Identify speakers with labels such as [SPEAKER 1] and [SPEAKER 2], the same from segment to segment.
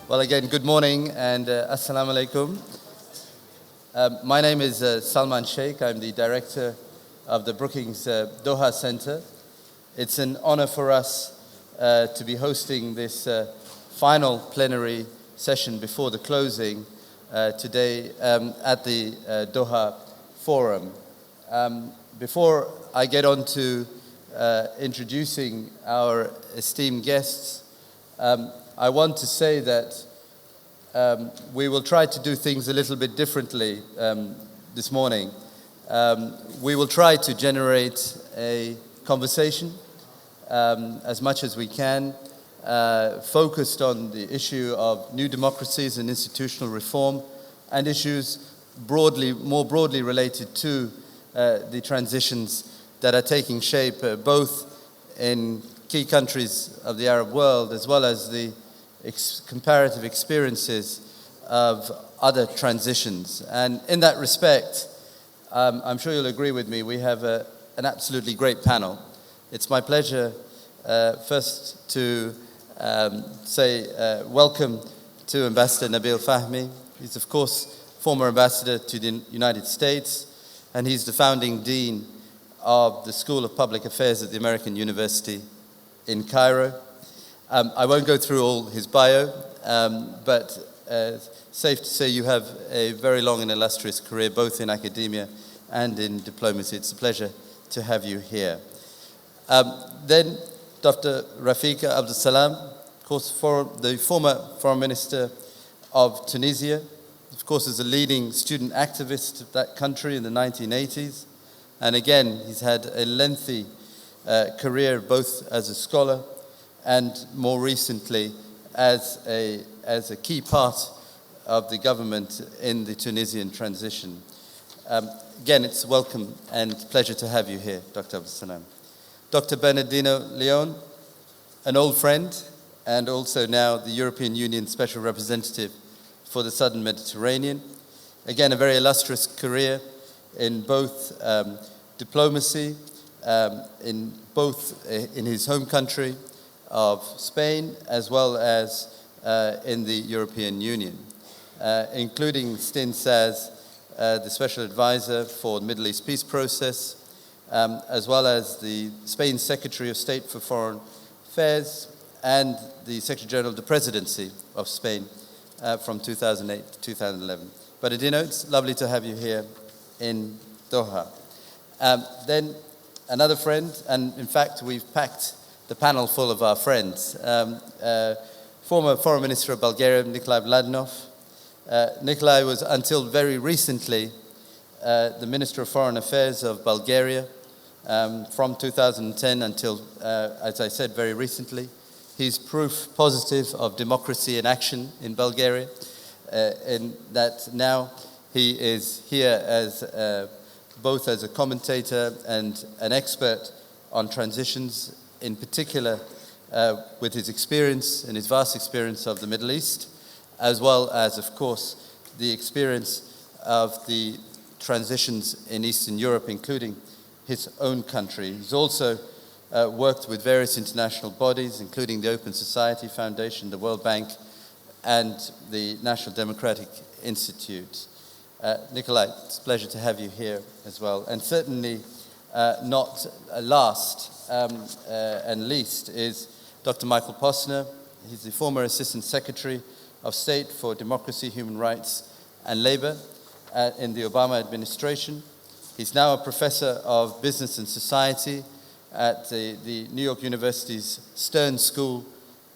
[SPEAKER 1] Well, again, good morning and assalamu alaikum. My name is Salman Sheikh. I'm the director of the Brookings Doha Center. It's an honor for us to be hosting this final plenary session before the closing today at the Doha Forum. Before I get on to introducing our esteemed guests, I want to say that we will try to do things a little bit differently this morning. We will try to generate a conversation as much as we can, focused on the issue of new democracies and institutional reform, and issues more broadly related to the transitions that are taking shape both in key countries of the Arab world as well as the comparative experiences of other transitions. And in that respect, I'm sure you'll agree with me, we have an absolutely great panel. It's my pleasure first to say welcome to Ambassador Nabil Fahmy. He's, of course, former ambassador to the United States, and he's the founding dean of the School of Public Affairs at the American University in Cairo. I won't go through all his bio, but safe to say you have a very long and illustrious career, both in academia and in diplomacy. It's a pleasure to have you here. Then Dr. Rafik Abdessalam, of course, the former Foreign Minister of Tunisia, of course, is a leading student activist of that country in the 1980s. And again, he's had a lengthy career both as a scholar and more recently as a key part of the government in the Tunisian transition. Again, it's welcome and pleasure to have you here, Dr. Abdessalam. Dr. Bernardino Leon, an old friend and also now the European Union Special Representative for the Southern Mediterranean. Again, a very illustrious career in both diplomacy, in his home country of Spain, as well as in the European Union, including stints as the Special Advisor for the Middle East Peace Process, as well as the Spain Secretary of State for Foreign Affairs and the Secretary General of the Presidency of Spain from 2008 to 2011. Bernardino, it's lovely to have you here in Doha. Then another friend, and in fact we've packed the panel full of our friends. Former Foreign Minister of Bulgaria, Nikolai Vladinov. Nikolai was until very recently the Minister of Foreign Affairs of Bulgaria from 2010 until, as I said, very recently. He's proof positive of democracy in action in Bulgaria, in that now he is here as both as a commentator and an expert on transitions, in particular with his experience and his vast experience of the Middle East, as well as, of course, the experience of the transitions in Eastern Europe, including his own country. He's also worked with various international bodies, including the Open Society Foundation, the World Bank, and the National Democratic Institute. Nikolai, it's a pleasure to have you here as well. And certainly not last and least is Dr. Michael Posner. He's the former Assistant Secretary of State for Democracy, Human Rights and Labor in the Obama administration. He's now a professor of business and society at the New York University's Stern School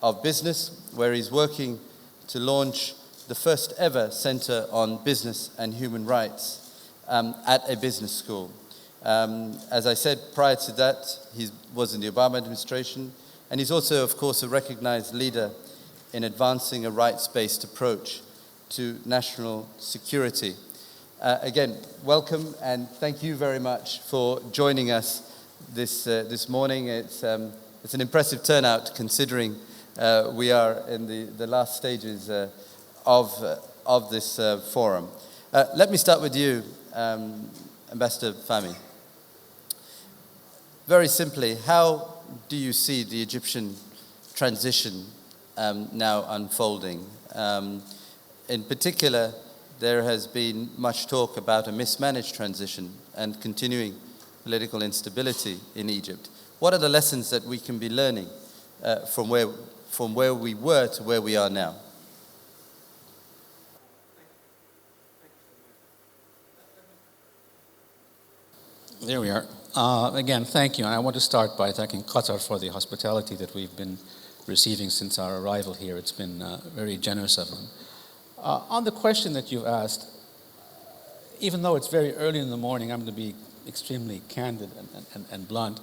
[SPEAKER 1] of Business, where he's working to launch the first ever Center on Business and Human Rights at a business school. As I said, prior to that, he was in the Obama administration, and he's also, of course, a recognized leader in advancing a rights-based approach to national security. Again, welcome, and thank you very much for joining us this morning. It's an impressive turnout, considering we are in the last stages of this forum. Let me start with you, Ambassador Fahmy. Very simply, how do you see the Egyptian transition now unfolding. In particular, there has been much talk about a mismanaged transition and continuing political instability in Egypt. What are the lessons that we can be learning from where we were to where we are now?
[SPEAKER 2] There we are. Again, thank you. And I want to start by thanking Qatar for the hospitality that we've been receiving since our arrival here. It's been very generous of them. On the question that you've asked, even though it's very early in the morning, I'm going to be extremely candid and blunt.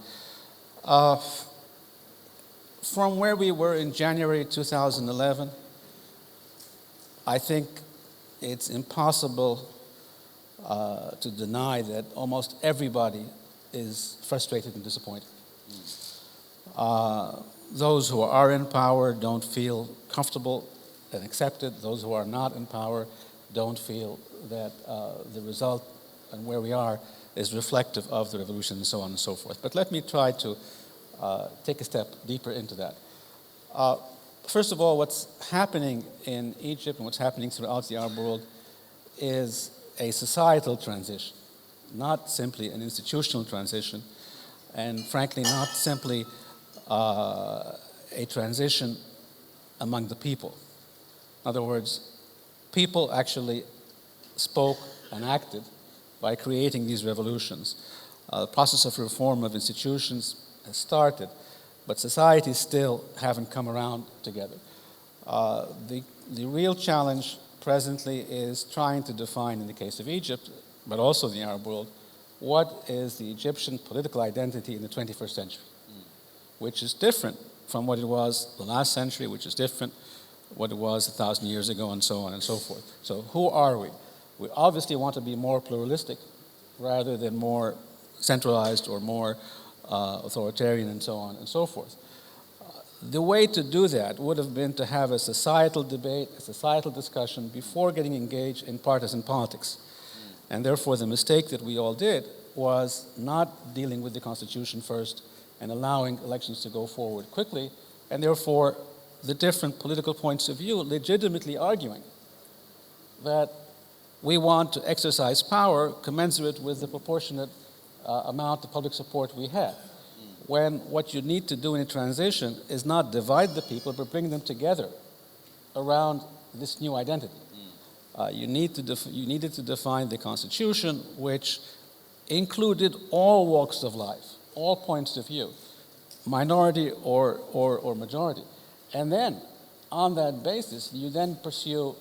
[SPEAKER 2] From where we were in January 2011, I think it's impossible to deny that almost everybody is frustrated and disappointed. Those who are in power don't feel comfortable and accepted. Those who are not in power don't feel that the result and where we are is reflective of the revolution and so on and so forth. But let me try to take a step deeper into that. First of all, what's happening in Egypt and what's happening throughout the Arab world is a societal transition, not simply an institutional transition, and frankly, not simply a transition among the people. In other words, people actually spoke and acted by creating these revolutions. The process of reform of institutions has started, but societies still haven't come around together. The real challenge presently is trying to define, in the case of Egypt, but also the Arab world, what is the Egyptian political identity in the 21st century, which is different from what it was the last century, which is different what it was 1,000 years ago, and so on and so forth. So who are we? We obviously want to be more pluralistic rather than more centralized or more authoritarian and so on and so forth. The way to do that would have been to have a societal debate, a societal discussion before getting engaged in partisan politics. And therefore the mistake that we all did was not dealing with the Constitution first and allowing elections to go forward quickly, and therefore the different political points of view legitimately arguing that we want to exercise power commensurate with the proportionate amount of public support we have. When what you need to do in a transition is not divide the people, but bring them together around this new identity. You needed to define the Constitution, which included all walks of life, all points of view, minority or majority. And then, on that basis, you then pursue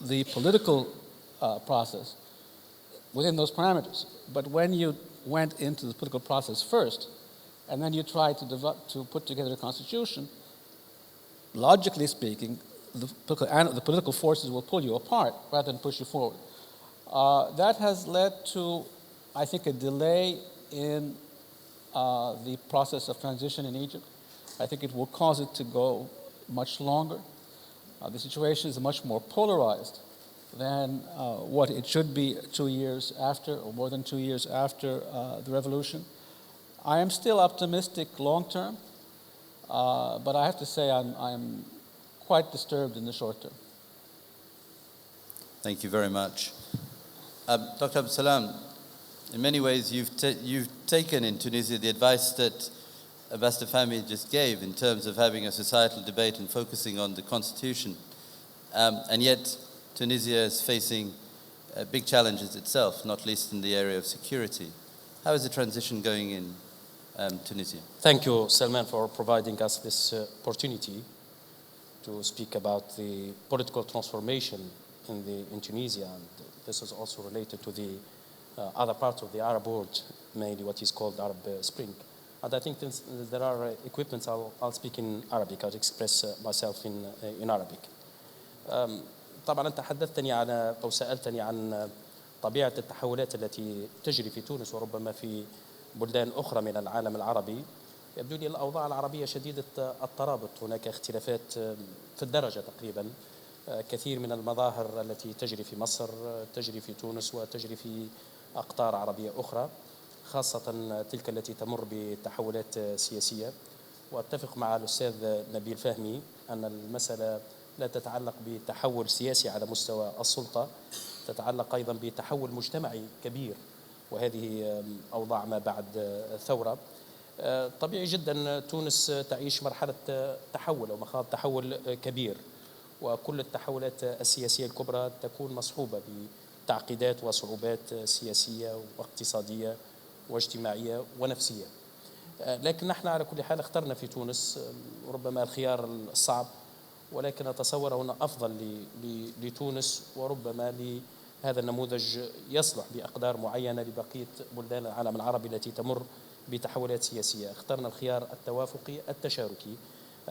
[SPEAKER 2] the political process within those parameters. But when you went into the political process first, and then you tried to put together a constitution, logically speaking, the political forces will pull you apart rather than push you forward. That has led to, I think, a delay in the process of transition in Egypt. I think it will cause it to go much longer. The situation is much more polarized than what it should be 2 years after, or more than 2 years after the revolution. I am still optimistic long term, but I have to say I'm quite disturbed in the short term.
[SPEAKER 1] Thank you very much. Dr. Abdessalam, in many ways you've taken in Tunisia the advice that Ambassador Fahmy just gave in terms of having a societal debate and focusing on the constitution. And yet Tunisia is facing big challenges itself, not least in the area of security. How is the transition going in Tunisia?
[SPEAKER 3] Thank you, Salman, for providing us this opportunity to speak about the political transformation in Tunisia. And this is also related to the other parts of the Arab world, mainly what is called Arab Spring. And I think there are equipments. I'll speak in Arabic. I'll express myself in Arabic. طبعا أنت حدثتني عن أو سألتني عن طبيعة التحولات التي تجري في تونس وربما في بلدان أخرى من العالم العربي. يبدو لي الأوضاع العربية شديدة الترابط. هناك اختلافات في الدرجة تقريبا. كثير من المظاهر التي تجري في مصر تجري في تونس وتجري في أقطار عربية أخرى، خاصة تلك التي تمر بتحولات سياسية. وأتفق مع الأستاذ نبيل فهمي أن المسألة لا تتعلق بتحول سياسي على مستوى السلطة، تتعلق أيضا بتحول مجتمعي كبير، وهذه أوضاع ما بعد الثورة. طبيعي جدا تونس تعيش مرحلة تحول أو مخاض تحول كبير، وكل التحولات السياسية الكبرى تكون مصحوبة بتعقيدات وصعوبات سياسية واقتصادية واجتماعية ونفسية. لكن نحن على كل حال اخترنا في تونس ربما الخيار الصعب، ولكن أتصور هنا أفضل لتونس، وربما لهذا النموذج يصلح بأقدار معينة لبقية بلدان العالم العربي التي تمر بتحولات سياسية. اخترنا الخيار التوافقي التشاركي،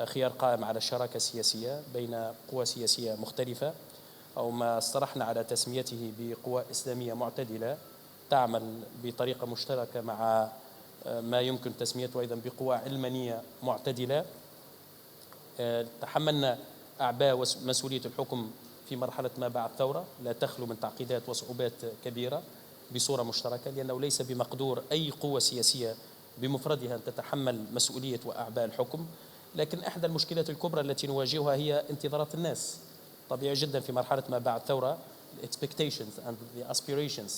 [SPEAKER 3] خيار قائم على الشراكة السياسية بين قوى سياسية مختلفة، أو ما اصطلحنا على تسميته بقوى إسلامية معتدلة تعمل بطريقة مشتركة مع ما يمكن تسميته أيضا بقوى علمانية معتدلة. تحملنا أعباء ومسؤولية الحكم في مرحلة ما بعد الثورة، لا تخلو من تعقيدات وصعوبات كبيرة بصورة مشتركة، لأنه ليس بمقدور أي قوة سياسية بمفردها أن تتحمل مسؤولية وأعباء الحكم. لكن إحدى المشكلات الكبرى التي نواجهها هي انتظارات الناس. طبيعي جدا في مرحلة ما بعد الثورة expectations and the aspirations،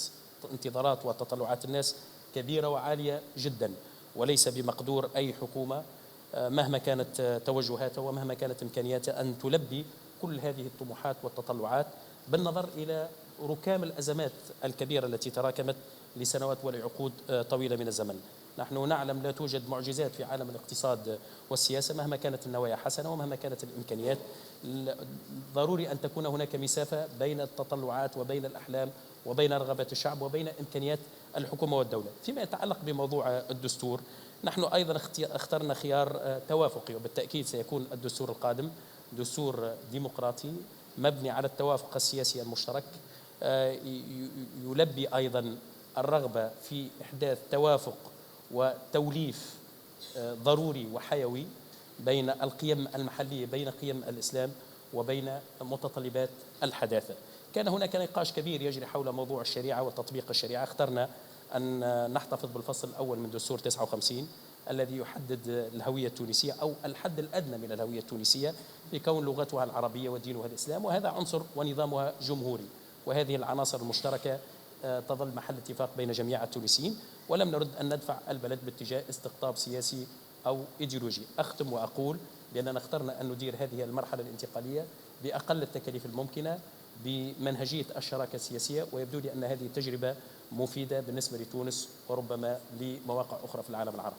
[SPEAKER 3] انتظارات وتطلعات الناس كبيرة وعالية جدا، وليس بمقدور أي حكومة مهما كانت توجهاتها ومهما كانت إمكانياتها أن تلبي كل هذه الطموحات والتطلعات، بالنظر إلى ركام الأزمات الكبيرة التي تراكمت لسنوات ولعقود طويلة من الزمن. نحن نعلم لا توجد معجزات في عالم الاقتصاد والسياسة مهما كانت النوايا حسنة ومهما كانت الإمكانيات. ضروري أن تكون هناك مسافة بين التطلعات وبين الأحلام وبين رغبات الشعب وبين إمكانيات الحكومة والدولة. فيما يتعلق بموضوع الدستور، نحن أيضا اخترنا خيار توافقي، وبالتأكيد سيكون الدستور القادم دستور ديمقراطي مبني على التوافق السياسي المشترك، يلبي أيضا الرغبة في إحداث توافق وتوليف ضروري وحيوي بين القيم المحلية، بين قيم الإسلام وبين متطلبات الحداثة. كان هناك نقاش كبير يجري حول موضوع الشريعة وتطبيق الشريعة. اخترنا أن نحتفظ بالفصل الأول من دستور 59 الذي يحدد الهوية التونسية أو الحد الأدنى من الهوية التونسية بكون لغتها العربية ودينها الإسلام، وهذا عنصر ونظامها جمهوري، وهذه العناصر المشتركة تظل محل اتفاق بين جميع التونسيين، ولم نرد أن ندفع البلد باتجاه استقطاب سياسي أو إيديولوجي. أختم وأقول بأننا اخترنا أن ندير هذه المرحلة الانتقالية بأقل التكاليف الممكنة بمنهجية الشراكة السياسية، ويبدو لي أن هذه تجربة مفيدة بالنسبة لتونس وربما لمواقع أخرى في العالم العربي.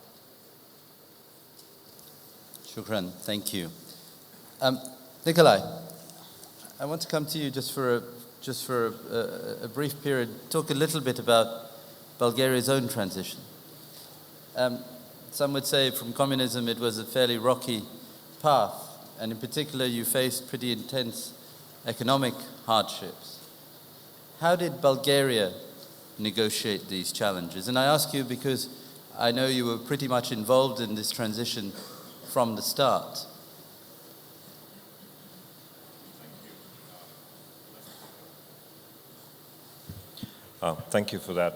[SPEAKER 1] Shukran, thank you. Nikolai, I want to come to you just for a brief period. Talk a little bit about Bulgaria's own transition. Some would say from communism it was a fairly rocky path, and in particular you faced pretty intense economic hardships. How did Bulgaria negotiate these challenges? And I ask you because I know you were pretty much involved in this transition from the start.
[SPEAKER 4] Thank you for that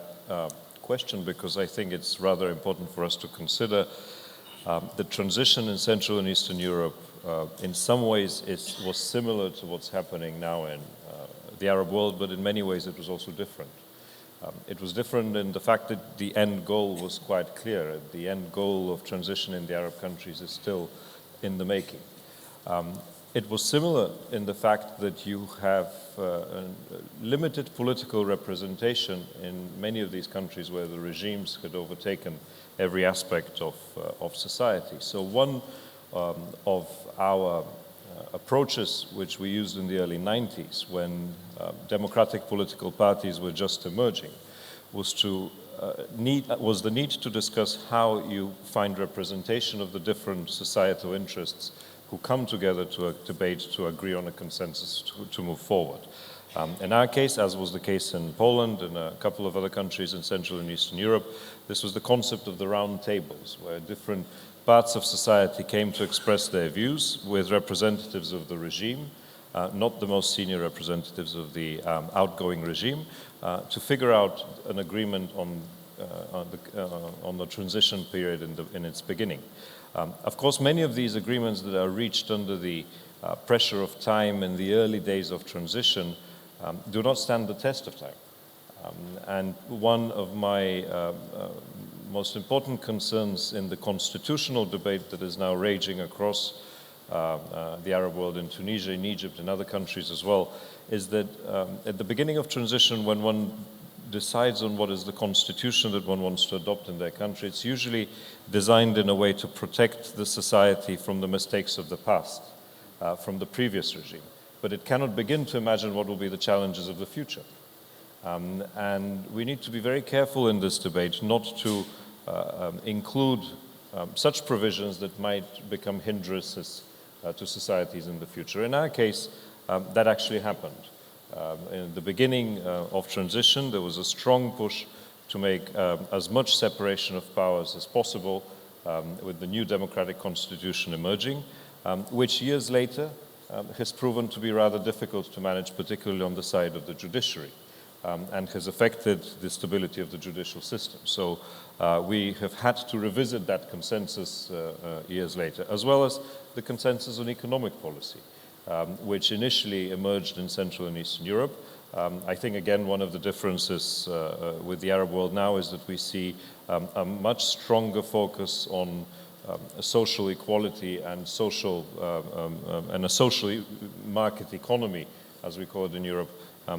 [SPEAKER 4] question, because I think it's rather important for us to consider the transition in Central and Eastern Europe. In some ways was similar to what's happening now in the Arab world, but in many ways it was also different. It was different in the fact that the end goal was quite clear. The end goal of transition in the Arab countries is still in the making. It was similar in the fact that you have limited political representation in many of these countries where the regimes had overtaken every aspect of society. So one of our approaches, which we used in the early 90s when democratic political parties were just emerging, was the need to discuss how you find representation of the different societal interests who come together to a debate, to agree on a consensus, to move forward. In our case, as was the case in Poland and a couple of other countries in Central and Eastern Europe, this was the concept of the round tables, where different parts of society came to express their views with representatives of the regime, not the most senior representatives of the outgoing regime, to figure out an agreement on on the transition period in its beginning. Of course, many of these agreements that are reached under the pressure of time in the early days of transition do not stand the test of time. And one of my most important concerns in the constitutional debate that is now raging across the Arab world in Tunisia, in Egypt, and other countries as well, is that at the beginning of transition, when one decides on what is the constitution that one wants to adopt in their country, it's usually designed in a way to protect the society from the mistakes of the past, from the previous regime. But it cannot begin to imagine what will be the challenges of the future. And we need to be very careful in this debate not to include such provisions that might become hindrances to societies in the future. In our case, that actually happened. In the beginning of transition, there was a strong push to make as much separation of powers as possible with the new democratic constitution emerging, which years later has proven to be rather difficult to manage, particularly on the side of the judiciary, and has affected the stability of the judicial system. So we have had to revisit that consensus years later, as well as the consensus on economic policy, which initially emerged in Central and Eastern Europe. I think, again, one of the differences with the Arab world now is that we see a much stronger focus on social equality and a social market economy, as we call it in Europe,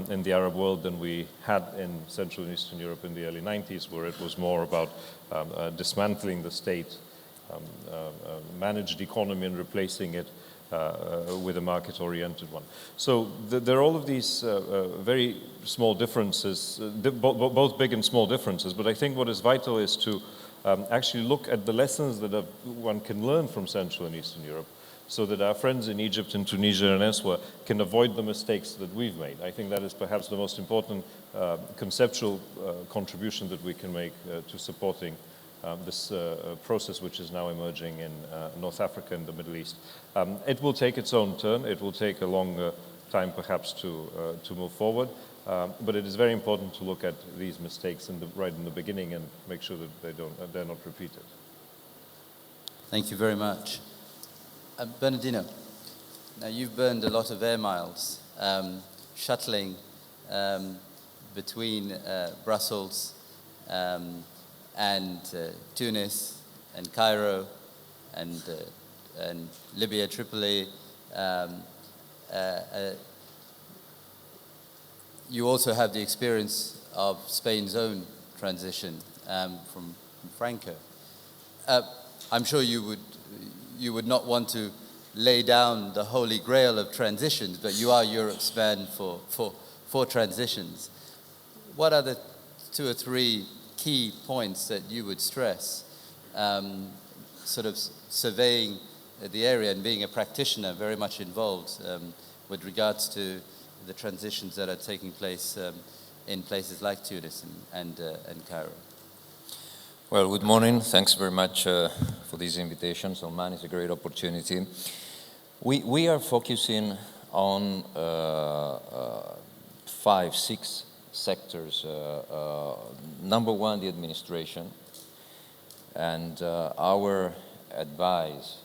[SPEAKER 4] in the Arab world than we had in Central and Eastern Europe in the early 90s, where it was more about dismantling the state, managed economy, and replacing it with a market-oriented one. So there are all of these very small differences, both big and small differences, but I think what is vital is to actually look at the lessons that one can learn from Central and Eastern Europe, so that our friends in Egypt and Tunisia and elsewhere can avoid the mistakes that we've made. I think that is perhaps the most important conceptual contribution that we can make to supporting this process which is now emerging in North Africa and the Middle East. It will take its own turn. It will take a longer time perhaps to move forward, but it is very important to look at these mistakes right in the beginning and make sure that they're not repeated.
[SPEAKER 1] Thank you very much. Bernardino, now you've burned a lot of air miles shuttling between Brussels and Tunis and Cairo and Libya, Tripoli. You also have the experience of Spain's own transition from Franco. I'm sure you would not want to lay down the holy grail of transitions, but you are Europe's man for transitions. What are the 2 or 3 key points that you would stress, sort of surveying the area and being a practitioner very much involved with regards to the transitions that are taking place in places like Tunis and Cairo?
[SPEAKER 5] Well, good morning. Thanks very much for this invitation. Salman, it's a great opportunity. We are focusing on 5, 6 sectors. Number one, the administration. And our advice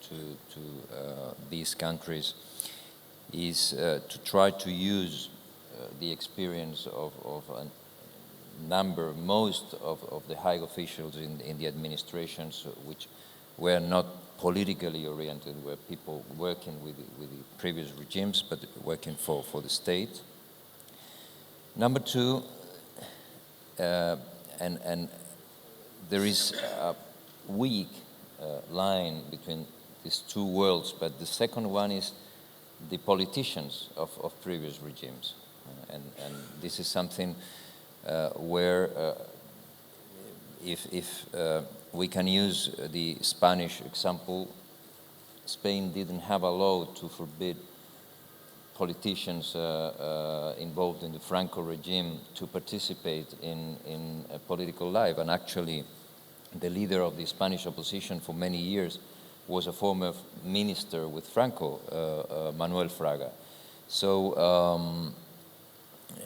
[SPEAKER 5] to these countries is to try to use the experience of most of the high officials in the administrations, which were not politically oriented, were people working with the previous regimes, but working for the state. Number two, and there is a weak line between these two worlds, but the second one is the politicians of previous regimes. And this is something where if we can use the Spanish example, Spain didn't have a law to forbid politicians involved in the Franco regime to participate in political life. And actually, the leader of the Spanish opposition for many years was a former minister with Franco, Manuel Fraga. So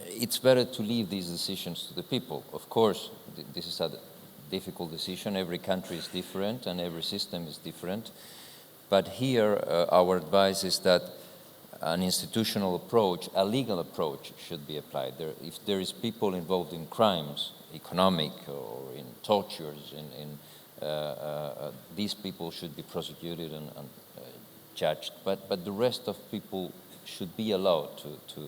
[SPEAKER 5] it's better to leave these decisions to the people. Of course, this is a difficult decision. Every country is different and every system is different. But here, our advice is that an institutional approach, a legal approach, should be applied. If there is people involved in crimes, economic or in tortures, these people should be prosecuted and judged. But the rest of people should be allowed to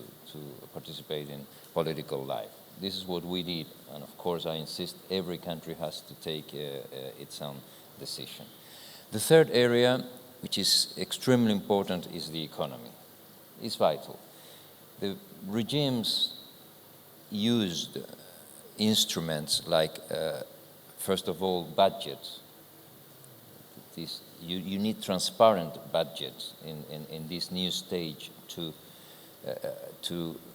[SPEAKER 5] participate in political life. This is what we did, and of course I insist every country has to take its own decision. The third area, which is extremely important, is the economy. It's vital. The regimes used instruments like, first of all, budgets. You need transparent budgets in this new stage to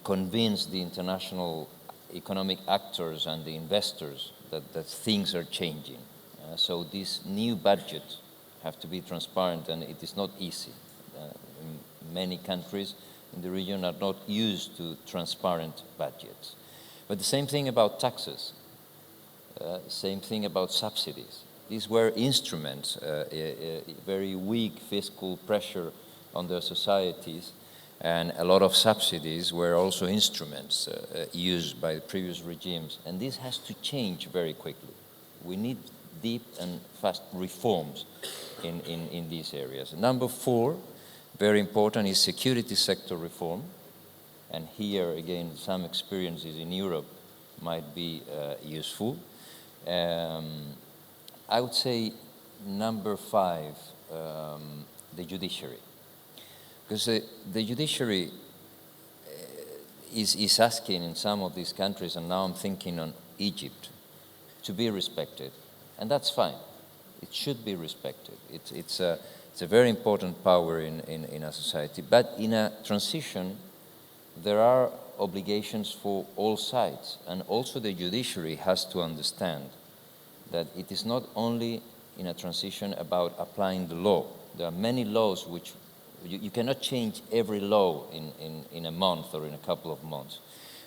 [SPEAKER 5] convince the international economic actors and the investors that things are changing. So these new budgets have to be transparent, and it is not easy. Many countries in the region are not used to transparent budgets. But the same thing about taxes, same thing about subsidies. These were instruments, very weak fiscal pressure on their societies, and a lot of subsidies were also instruments used by the previous regimes. And this has to change very quickly. We need deep and fast reforms in these areas. Number 4, very important, is security sector reform. And here, again, some experiences in Europe might be useful. I would say number 5, the judiciary. Because the judiciary is asking in some of these countries, and now I'm thinking on Egypt, to be respected. And that's fine. It should be respected. It's a very important power in a society. But in a transition, there are obligations for all sides. And also the judiciary has to understand that it is not only in a transition about applying the law. There are many laws which you cannot change every law in a month or in a couple of months.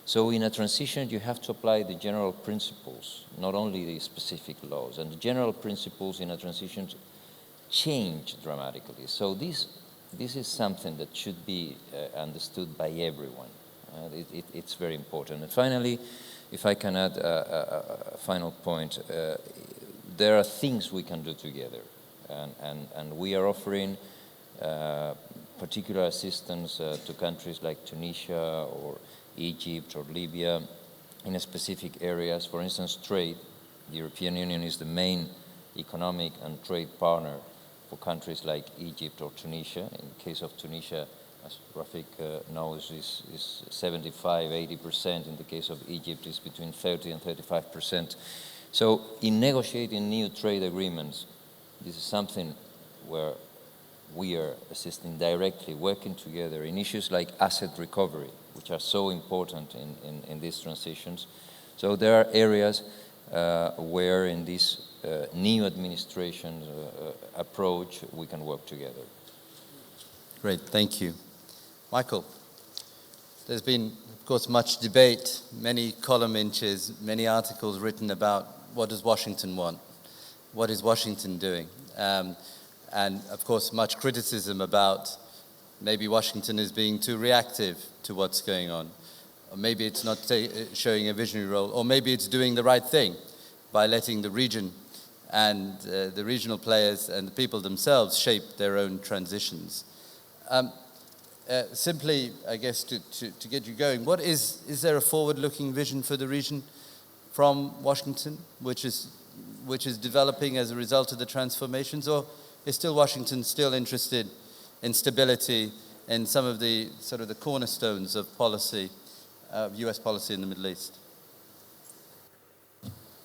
[SPEAKER 5] So in a transition, you have to apply the general principles, not only the specific laws. And the general principles in a transition change dramatically. So this is something that should be understood by everyone. It's very important. And finally, if I can add a final point, there are things we can do together. And we are offering particular assistance to countries like Tunisia or Egypt or Libya in specific areas. For instance, trade. The European Union is the main economic and trade partner for countries like Egypt or Tunisia. In the case of Tunisia, as Rafik knows, is 75–80%. In the case of Egypt, is between 30 and 35%. So in negotiating new trade agreements, this is something where we are assisting directly, working together in issues like asset recovery, which are so important in these transitions. So there are areas where in this new administration approach we can work together.
[SPEAKER 1] Great, thank you. Michael, there's been, of course, much debate, many column inches, many articles written about what does Washington want? What is Washington doing? And, of course, much criticism about maybe Washington is being too reactive to what's going on. Or maybe it's not showing a visionary role. Or maybe it's doing the right thing by letting the region and the regional players and the people themselves shape their own transitions. Simply, I guess, to get you going, is there a forward-looking vision for the region from Washington, which is developing as a result of the transformations, or is Washington still interested in stability and some of the sort of the cornerstones of policy, U.S. policy in the Middle East?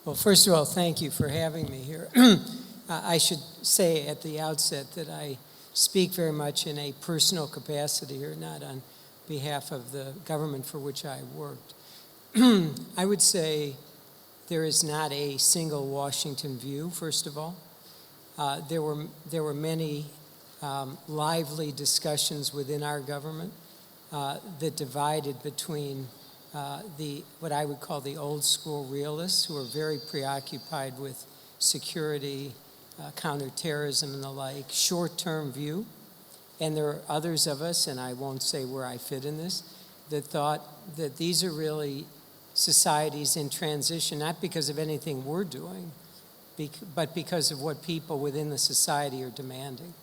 [SPEAKER 6] Well, first of all, thank you for having me here. I should say at the outset that I speak very much in a personal capacity here, not on behalf of the government for which I worked. I would say there is not a single Washington view, first of all. There were many lively discussions within our government that divided between what I would call the old school realists, who are very preoccupied with security, counterterrorism and the like, short-term view. And there are others of us, and I won't say where I fit in this, that thought that these are really societies in transition, not because of anything we're doing, but because of what people within the society are demanding.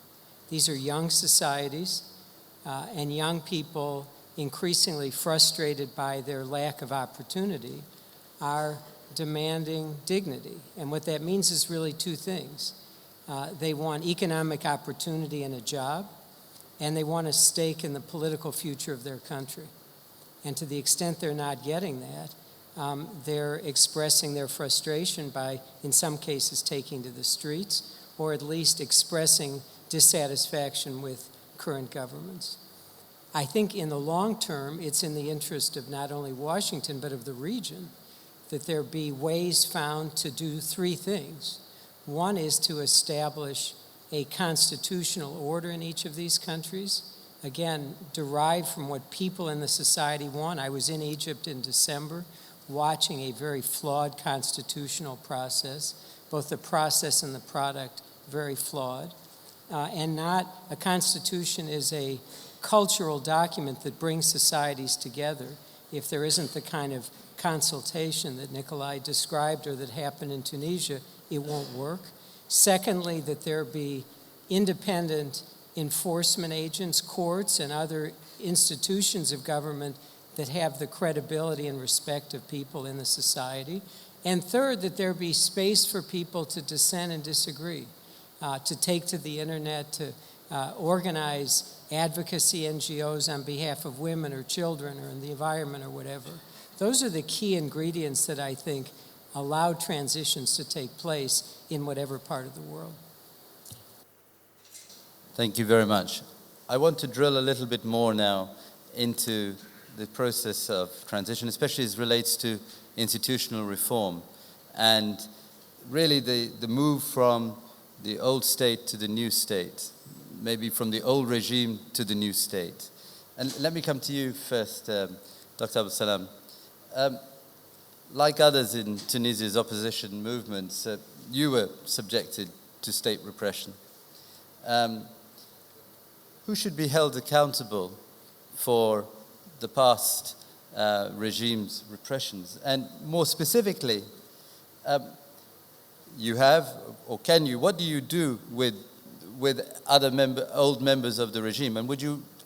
[SPEAKER 6] These are young societies, and young people, increasingly frustrated by their lack of opportunity, are demanding dignity. And what that means is really two things. They want economic opportunity and a job, and they want a stake in the political future of their country. And to the extent they're not getting that, they're expressing their frustration by, in some cases, taking to the streets, or at least expressing dissatisfaction with current governments. I think in the long term, it's in the interest of not only Washington, but of the region, that there be ways found to do three things. One is to establish a constitutional order in each of these countries, again, derived from what people in the society want. I was in Egypt in December watching a very flawed constitutional process, both the process and the product very flawed. And not a constitution is a cultural document that brings societies together. If there isn't the kind of consultation that Nikolai described or that happened in Tunisia, it won't work. Secondly, that there be independent enforcement agents, courts, and other institutions of government that have the credibility and respect of people in the society. And third, that there be space for people to dissent and disagree, to take to the internet, to organize advocacy NGOs on behalf of women or children or in the environment or whatever. Those are the key ingredients that I think allow transitions to take place in whatever part of the world.
[SPEAKER 1] Thank you very much. I want to drill a little bit more now into the process of transition, especially as relates to institutional reform and really the move from the old state to the new state, maybe from the old regime to the new state. And let me come to you first, Dr. Abdessalam. Like others in Tunisia's opposition movements, you were subjected to state repression. Who should be held accountable for the past regime's repressions? And more specifically, you have, or can you, what do you do with other old members of the regime?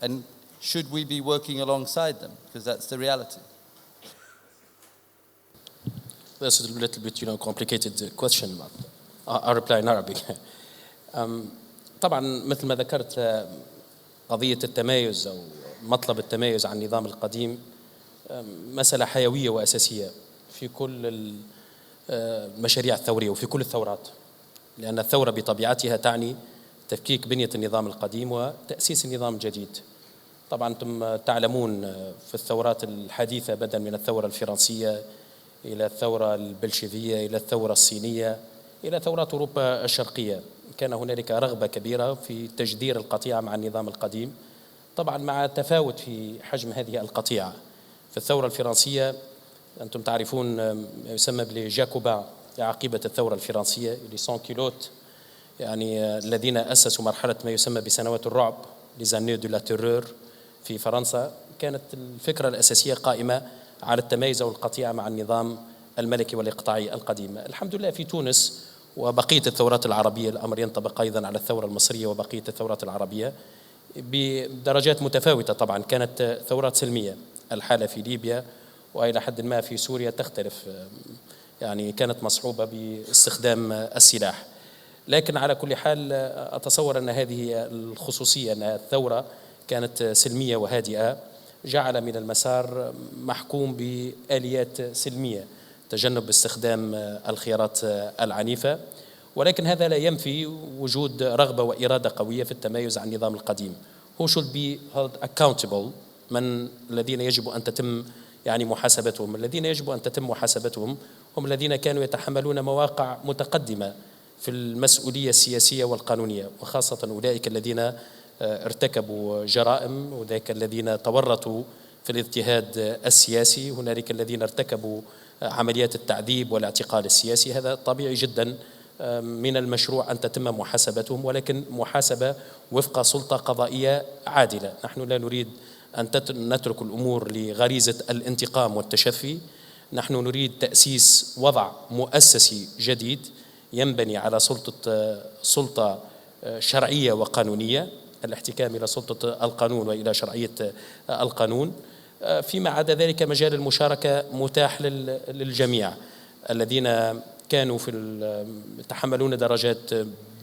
[SPEAKER 1] And should we be working alongside them? Because that's the reality.
[SPEAKER 3] This is a little bit, complicated question, but I'll reply in Arabic. طبعا مثل ما ذكرت قضية التمايز أو مطلب التمايز عن النظام القديم مسألة حيوية وأساسية في كل المشاريع الثورية وفي كل الثورات، لأن الثورة بطبيعتها تعني تفكيك بنية النظام القديم وتأسيس النظام الجديد. طبعا أنتم تعلمون في الثورات الحديثة بدءا من الثورة الفرنسية إلى الثورة البلشفية إلى الثورة الصينية إلى ثورات أوروبا الشرقية، كان هنالك رغبة كبيرة في تجدير القطيعة مع النظام القديم، طبعا مع تفاوت في حجم هذه القطيعة. في الثورة الفرنسية أنتم تعرفون ما يسمى بالجاكوبا عقيبة الثورة الفرنسية اللي سون كيلوت، يعني الذين أسسوا مرحلة ما يسمى بسنوات الرعب لزاني دو لا تيرور في فرنسا. كانت الفكرة الأساسية قائمة على التميز أو القطيعة مع النظام الملكي والإقطاعي القديم. الحمد لله في تونس وبقية الثورات العربية الأمر ينطبق أيضا على الثورة المصرية وبقية الثورات العربية بدرجات متفاوتة. طبعا كانت ثورات سلمية، الحالة في ليبيا وإلى حد ما في سوريا تختلف، يعني كانت مصحوبة باستخدام السلاح، لكن على كل حال أتصور أن هذه الخصوصية أن الثورة كانت سلمية وهادئة جعل من المسار محكوم بآليات سلمية، تجنب استخدام الخيارات العنيفة، ولكن هذا لا ينفي وجود رغبة وإرادة قوية في التمايز عن النظام القديم. Who should be held accountable؟ من الذين يجب أن تتم محاسبتهم؟ الذين يجب أن تتم محاسبتهم هم الذين كانوا يتحملون مواقع متقدمة في المسؤولية السياسية والقانونية، وخاصة أولئك الذين ارتكبوا جرائم، وذلك الذين تورطوا في في الاضطهاد السياسي، هنالك الذين ارتكبوا عمليات التعذيب والاعتقال السياسي. هذا طبيعي جدا، من المشروع أن تتم محاسبتهم، ولكن محاسبة وفق سلطة قضائية عادلة. نحن لا نريد أن نترك الأمور لغريزة الانتقام والتشفي. نحن نريد تأسيس وضع مؤسسي جديد ينبني على سلطة شرعية وقانونية، الاحتكام إلى سلطة القانون وإلى شرعية القانون. فيما عدا ذلك مجال المشاركة متاح للجميع الذين كانوا يتحملون درجات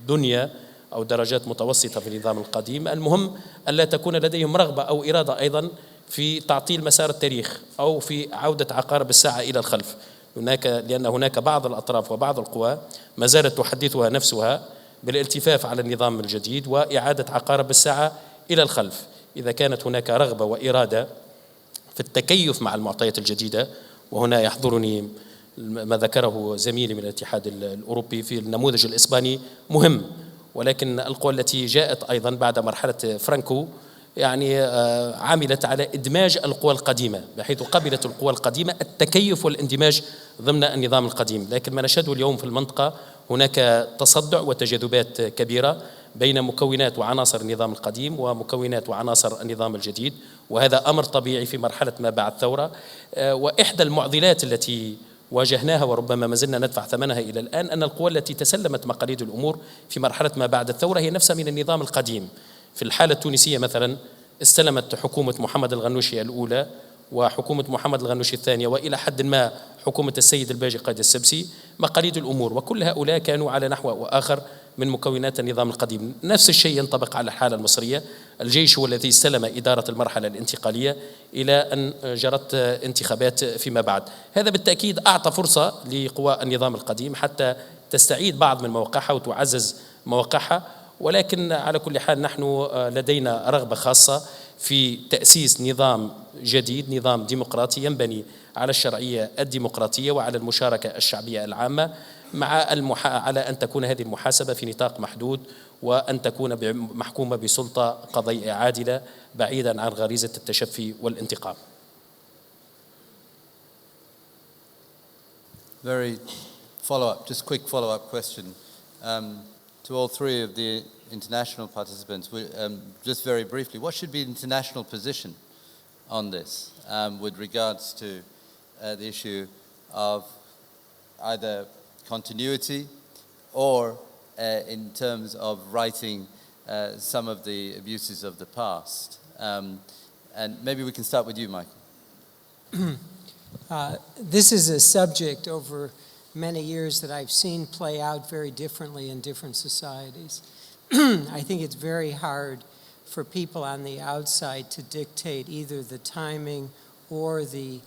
[SPEAKER 3] دنيا أو درجات متوسطة في النظام القديم. المهم ألا تكون لديهم رغبة أو إرادة أيضا في تعطيل مسار التاريخ أو في عودة عقارب الساعة إلى الخلف، لأن هناك بعض الأطراف وبعض القوى ما زالت تحدثها نفسها بالالتفاف على النظام الجديد وإعادة عقارب الساعة إلى الخلف. إذا كانت هناك رغبة وإرادة في التكيف مع المعطيات الجديدة، وهنا يحضرني ما ذكره زميلي من الاتحاد الأوروبي في النموذج الإسباني مهم، ولكن القوى التي جاءت أيضا بعد مرحلة فرانكو يعني عملت على إدماج القوى القديمة، بحيث قبلت القوى القديمة التكيف والاندماج ضمن النظام القديم. لكن ما نشهده اليوم في المنطقة هناك تصدع وتجاذبات كبيرة بين مكونات وعناصر النظام القديم ومكونات وعناصر النظام الجديد، وهذا أمر طبيعي في مرحلة ما بعد الثورة. وإحدى المعضلات التي واجهناها وربما ما زلنا ندفع ثمنها إلى الآن أن القوى التي تسلمت مقاليد الأمور في مرحلة ما بعد الثورة هي نفسها من النظام القديم. في الحالة التونسية مثلا استلمت حكومة محمد الغنوشي الأولى وحكومة محمد الغنوشي الثانية وإلى حد ما حكومة السيد الباجي قائد السبسي مقاليد الأمور، وكل هؤلاء كانوا على نحو وآخر من مكونات النظام القديم. نفس الشيء ينطبق على الحالة المصرية. الجيش هو الذي استلم إدارة المرحلة الانتقالية إلى أن جرت انتخابات فيما بعد. هذا بالتأكيد أعطى فرصة لقوى النظام القديم حتى تستعيد بعض من مواقعها وتعزز مواقعها، ولكن على كل حال نحن لدينا رغبة خاصة في تأسيس نظام جديد، نظام ديمقراطي ينبني على الشرعية الديمقراطية وعلى المشاركة الشعبية العامة، مع على أن تكون هذه المحاسبة في نطاق محدود وأن تكون محكومة بسلطة قضائية عادلة بعيدا عن غريزة التشفي والانتقام.
[SPEAKER 1] Very follow-up, just quick follow-up question to all three of the international participants. Just very briefly, what should be the international position on this with regards to the issue of either continuity or in terms of righting some of the abuses of the past? And maybe we can start with you, Michael.
[SPEAKER 6] This is a subject over many years that I've seen play out very differently in different societies. I think it's very hard for people on the outside to dictate either the timing or the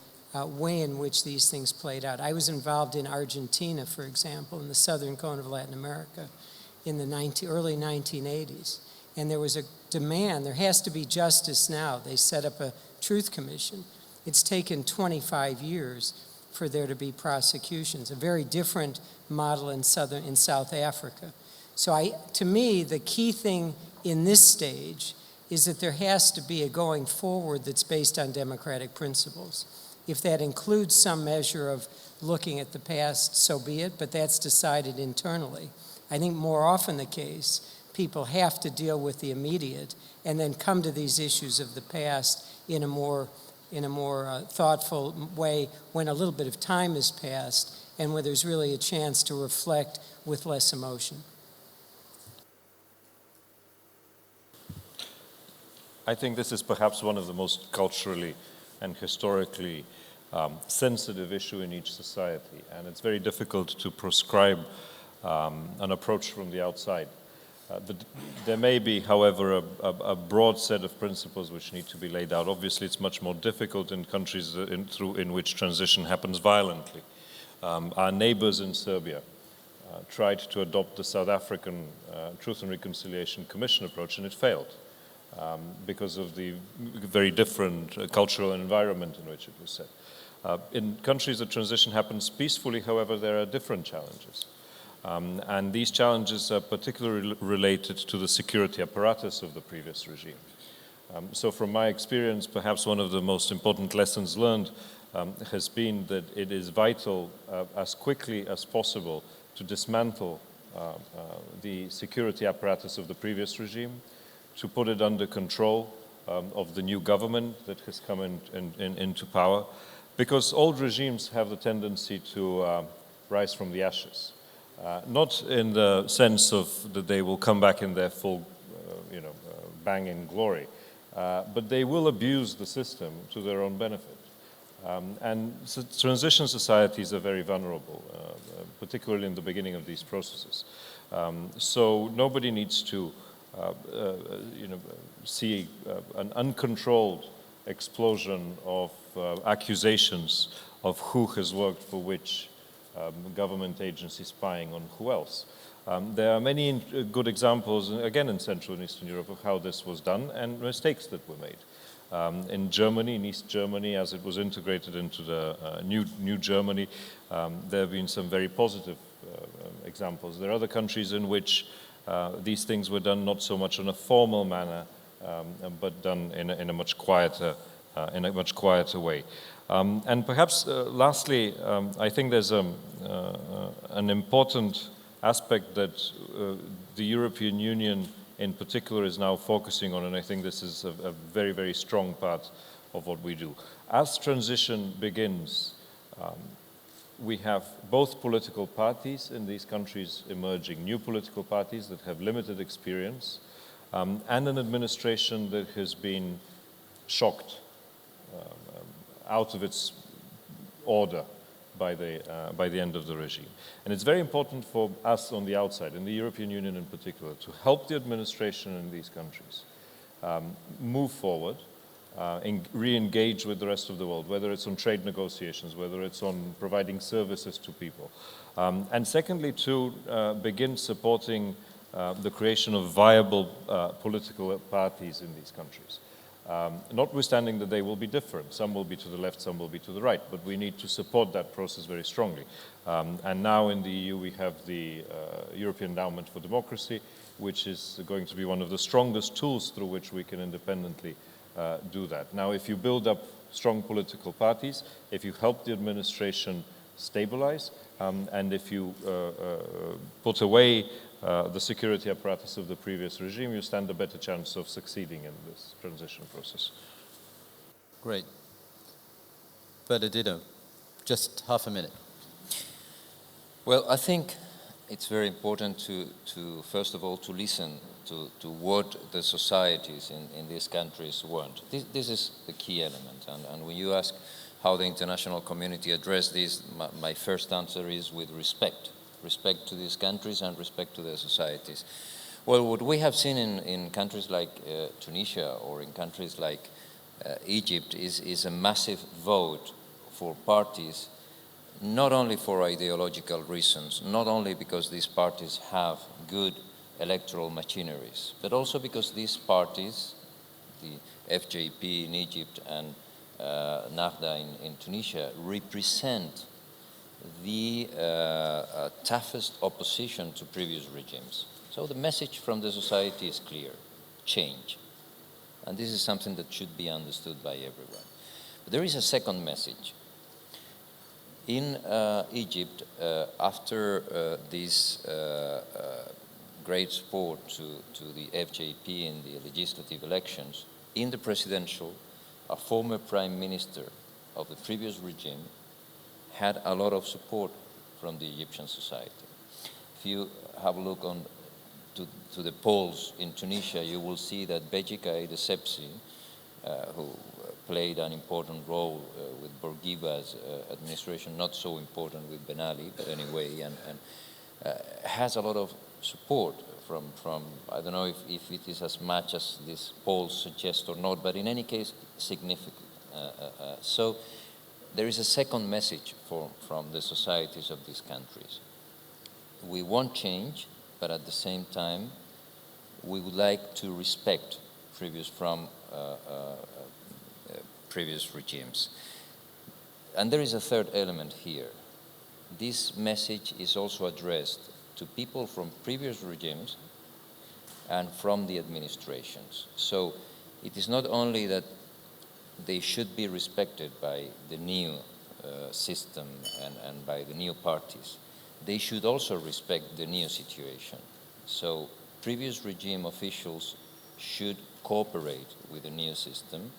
[SPEAKER 6] way in which these things played out. I was involved in Argentina, for example, in the southern cone of Latin America in the early 1980s. And there was a demand, there has to be justice now. They set up a truth commission. It's taken 25 years for there to be prosecutions, a very different model in South Africa. So to me, the key thing in this stage is that there has to be a going forward that's based on democratic principles. If that includes some measure of looking at the past, so be it, but that's decided internally. I think more often the case, people have to deal with the immediate and then come to these issues of the past in a more thoughtful way when a little bit of time has passed and where there's really a chance to reflect with less emotion.
[SPEAKER 4] I think this is perhaps one of the most culturally and historically sensitive issue in each society, and it's very difficult to prescribe an approach from the outside. There may be, however, a broad set of principles which need to be laid out. Obviously, it's much more difficult in countries in which transition happens violently. Our neighbors in Serbia tried to adopt the South African Truth and Reconciliation Commission approach, and it failed because of the very different cultural environment in which it was set. In countries that transition happens peacefully, however, there are different challenges. And these challenges are particularly related to the security apparatus of the previous regime. So from my experience, perhaps one of the most important lessons learned has been that it is vital as quickly as possible to dismantle the security apparatus of the previous regime, to put it under control of the new government that has come into power, because old regimes have the tendency to rise from the ashes. Not in the sense of that they will come back in their full, banging glory, but they will abuse the system to their own benefit. And so transition societies are very vulnerable, particularly in the beginning of these processes. So nobody needs to, see an uncontrolled explosion of accusations of who has worked for which government agency spying on who else. There are many good examples, again in Central and Eastern Europe, of how this was done and mistakes that were made. In Germany, in East Germany, as it was integrated into the new Germany, there have been some very positive examples. There are other countries in which these things were done not so much in a formal manner, but done in a much quieter way. And perhaps lastly, I think there's an important aspect that the European Union in particular is now focusing on, and I think this is a very, very strong part of what we do. As transition begins, we have both political parties in these countries emerging, new political parties that have limited experience, and an administration that has been shocked out of its order by the end of the regime. And it's very important for us on the outside, in the European Union in particular, to help the administration in these countries move forward, re-engage with the rest of the world, whether it's on trade negotiations, whether it's on providing services to people. And secondly, to begin supporting the creation of viable political parties in these countries. Notwithstanding that they will be different. Some will be to the left, some will be to the right, but we need to support that process very strongly. And now in the EU we have the European Endowment for Democracy, which is going to be one of the strongest tools through which we can independently do that. Now, if you build up strong political parties, if you help the administration stabilize, and if you put away the security apparatus of the previous regime, you stand a better chance of succeeding in this transition process.
[SPEAKER 1] Great. Bernardino, just half a minute.
[SPEAKER 5] Well, I think it's very important to first of all, to listen to what the societies in these countries want. This is the key element. And when you ask how the international community address this, my first answer is with respect. Respect to these countries and respect to their societies. Well, what we have seen in countries like Tunisia or in countries like Egypt is a massive vote for parties, not only for ideological reasons, not only because these parties have good electoral machineries, but also because these parties, the FJP in Egypt and Nahda in Tunisia, represent the toughest opposition to previous regimes. So the message from the society is clear: change. And this is something that should be understood by everyone. But there is a second message. In Egypt, after this great support to the FJP in the legislative elections, in the presidential, a former prime minister of the previous regime had a lot of support from the Egyptian society. If you have a look to the polls in Tunisia, you will see that Beji Caid Essebsi, who played an important role with Bourguiba's administration, not so important with Ben Ali, but anyway, and has a lot of support from I don't know if it is as much as these polls suggest or not, but in any case, significant. So there is a second message from the societies of these countries. We want change, but at the same time, we would like to respect previous regimes. And there is a third element here. This message is also addressed to people from previous regimes and from the administrations. So it is not only that they should be respected by the new system and by the new parties, they should also respect the new situation. So previous regime officials should cooperate with the new system,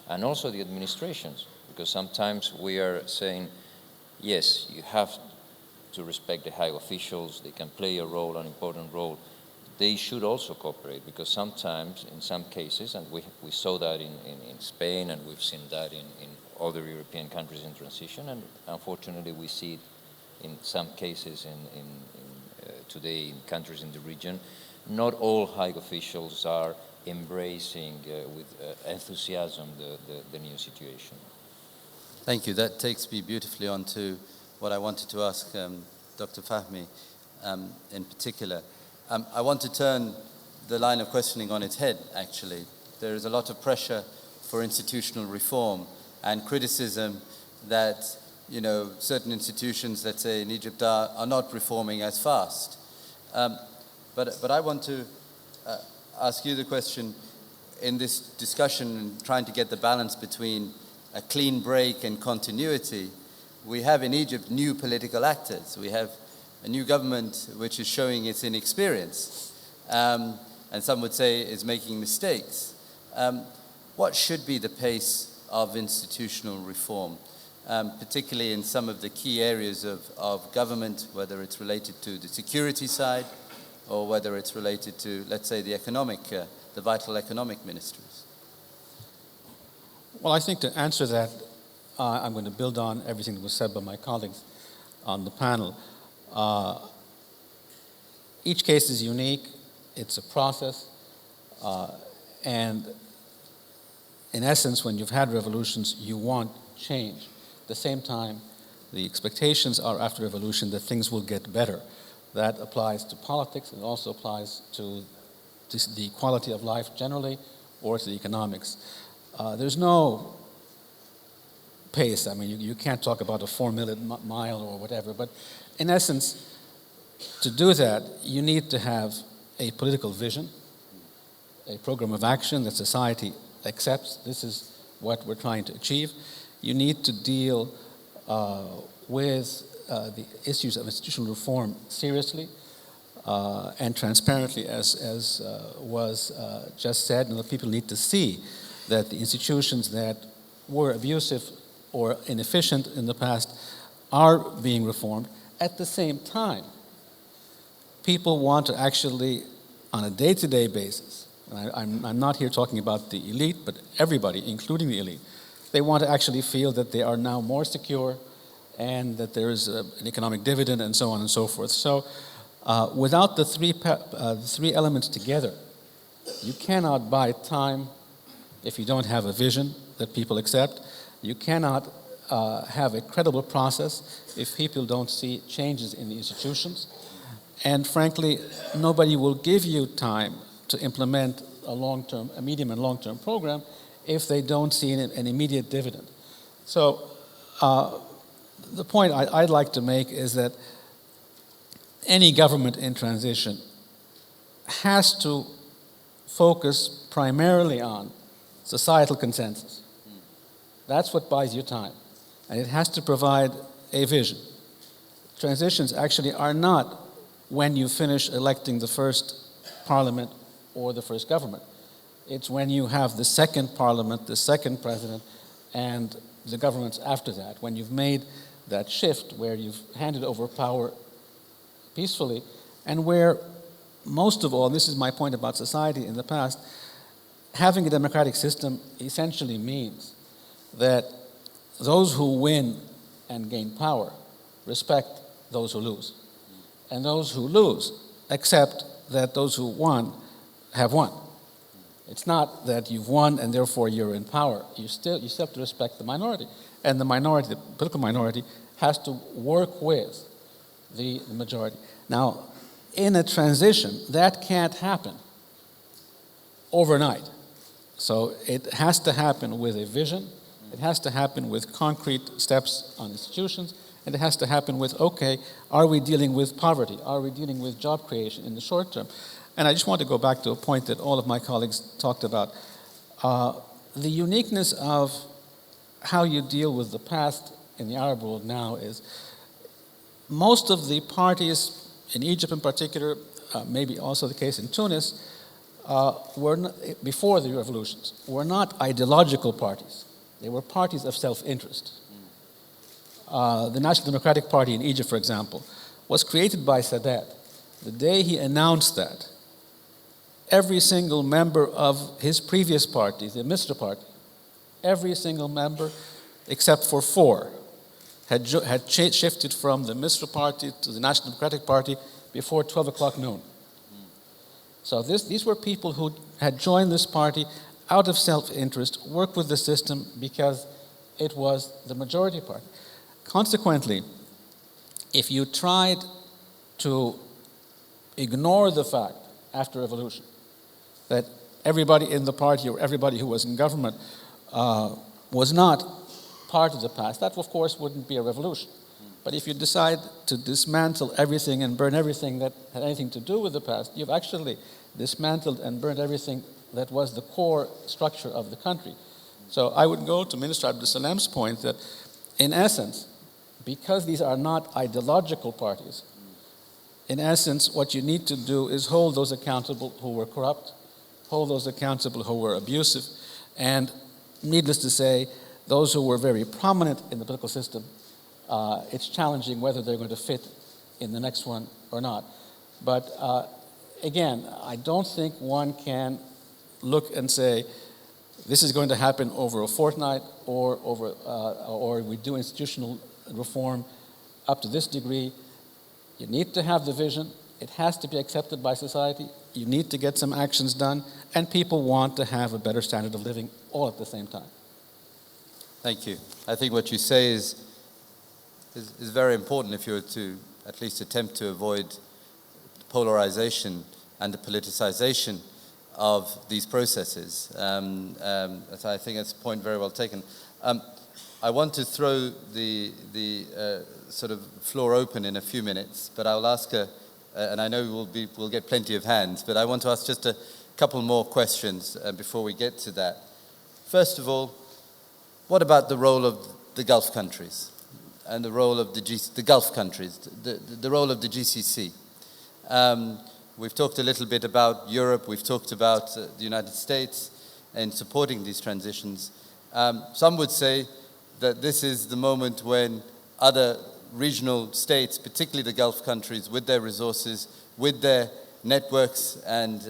[SPEAKER 5] and also the administrations, because sometimes we are saying, yes, you have to respect the high officials, they can play a role, an important role. They should also cooperate, because sometimes, in some cases, and we saw that in Spain, and we've seen that in other European countries in transition, and unfortunately we see it in some cases today in countries in the region, not all high officials are embracing with enthusiasm the new situation.
[SPEAKER 1] Thank you. That takes me beautifully on to what I wanted to ask Dr. Fahmy in particular. I want to turn the line of questioning on its head, actually. There is a lot of pressure for institutional reform and criticism that, you know, certain institutions, let's say in Egypt, are not reforming as fast. But I want to ask you the question, in this discussion, trying to get the balance between a clean break and continuity. We have in Egypt new political actors. We have a new government which is showing its inexperience, and some would say is making mistakes. What should be the pace of institutional reform, particularly in some of the key areas of government, whether it's related to the security side or whether it's related to, let's say, the vital economic ministries?
[SPEAKER 2] Well, I think to answer that, I'm going to build on everything that was said by my colleagues on the panel. Each case is unique. It's a process. And in essence, when you've had revolutions, you want change. At the same time, the expectations are after revolution that things will get better. That applies to politics. It also applies to the quality of life generally, or to the economics. There's no pace. I mean, you can't talk about a 4-minute mile or whatever, but in essence, to do that, you need to have a political vision, a program of action that society accepts. This is what we're trying to achieve. You need to deal with the issues of institutional reform seriously and transparently, as was just said. And the people need to see that the institutions that were abusive or inefficient in the past are being reformed. At the same time, people want to actually, on a day-to-day basis, and I'm not here talking about the elite, but everybody, including the elite, they want to actually feel that they are now more secure and that there is an economic dividend and so on and so forth. So without the three elements together, you cannot buy time if you don't have a vision that people accept. You cannot have a credible process if people don't see changes in the institutions. And frankly, nobody will give you time to implement a medium and long-term program if they don't see an immediate dividend. So the point I'd like to make is that any government in transition has to focus primarily on societal consensus. That's what buys you time. And it has to provide a vision. Transitions actually are not when you finish electing the first parliament or the first government. It's when you have the second parliament, the second president, and the governments after that, when you've made that shift where you've handed over power peacefully, and where most of all, and this is my point about society in the past, having a democratic system essentially means that those who win and gain power respect those who lose. And those who lose accept that those who won have won. It's not that you've won and therefore you're in power. You still have to respect the minority. And the minority, the political minority, has to work with the majority. Now, in a transition, that can't happen overnight. So it has to happen with a vision. It has to happen with concrete steps on institutions. And it has to happen with, okay, are we dealing with poverty? Are we dealing with job creation in the short term? And I just want to go back to a point that all of my colleagues talked about. The uniqueness of how you deal with the past in the Arab world now is most of the parties in Egypt in particular, maybe also the case in Tunis, were not, before the revolutions, were not ideological parties. They were parties of self-interest. The National Democratic Party in Egypt, for example, was created by Sadat. The day he announced that, every single member of his previous party, the Misr Party, every single member except for 4 had shifted from the Misr Party to the National Democratic Party before 12 o'clock noon. So these were people who had joined this party out of self-interest, worked with the system because it was the majority party. Consequently, if you tried to ignore the fact after revolution that everybody in the party or everybody who was in government was not part of the past, that of course wouldn't be a revolution. But if you decide to dismantle everything and burn everything that had anything to do with the past, you've actually dismantled and burned everything that was the core structure of the country. So I would go to Minister Abdessalam's point that, in essence, because these are not ideological parties, in essence, what you need to do is hold those accountable who were corrupt, hold those accountable who were abusive, and needless to say, those who were very prominent in the political system, it's challenging whether they're going to fit in the next one or not. But again, I don't think one can look and say, this is going to happen over a fortnight or we do institutional reform up to this degree. You need to have the vision. It has to be accepted by society. You need to get some actions done, and people want to have a better standard of living all at the same time.
[SPEAKER 1] Thank you. I think what you say is very important if you were to at least attempt to avoid polarization and the politicization of these processes. So I think that's a point very well taken. I want to throw the sort of floor open in a few minutes, but I'll ask and I know we'll get plenty of hands, but I want to ask just a couple more questions before we get to that. First of all, what about the role of the Gulf countries and the role of the Gulf countries, the role of the GCC? We've talked a little bit about Europe, we've talked about the United States in supporting these transitions. Some would say that this is the moment when other regional states, particularly the Gulf countries, with their resources, with their networks and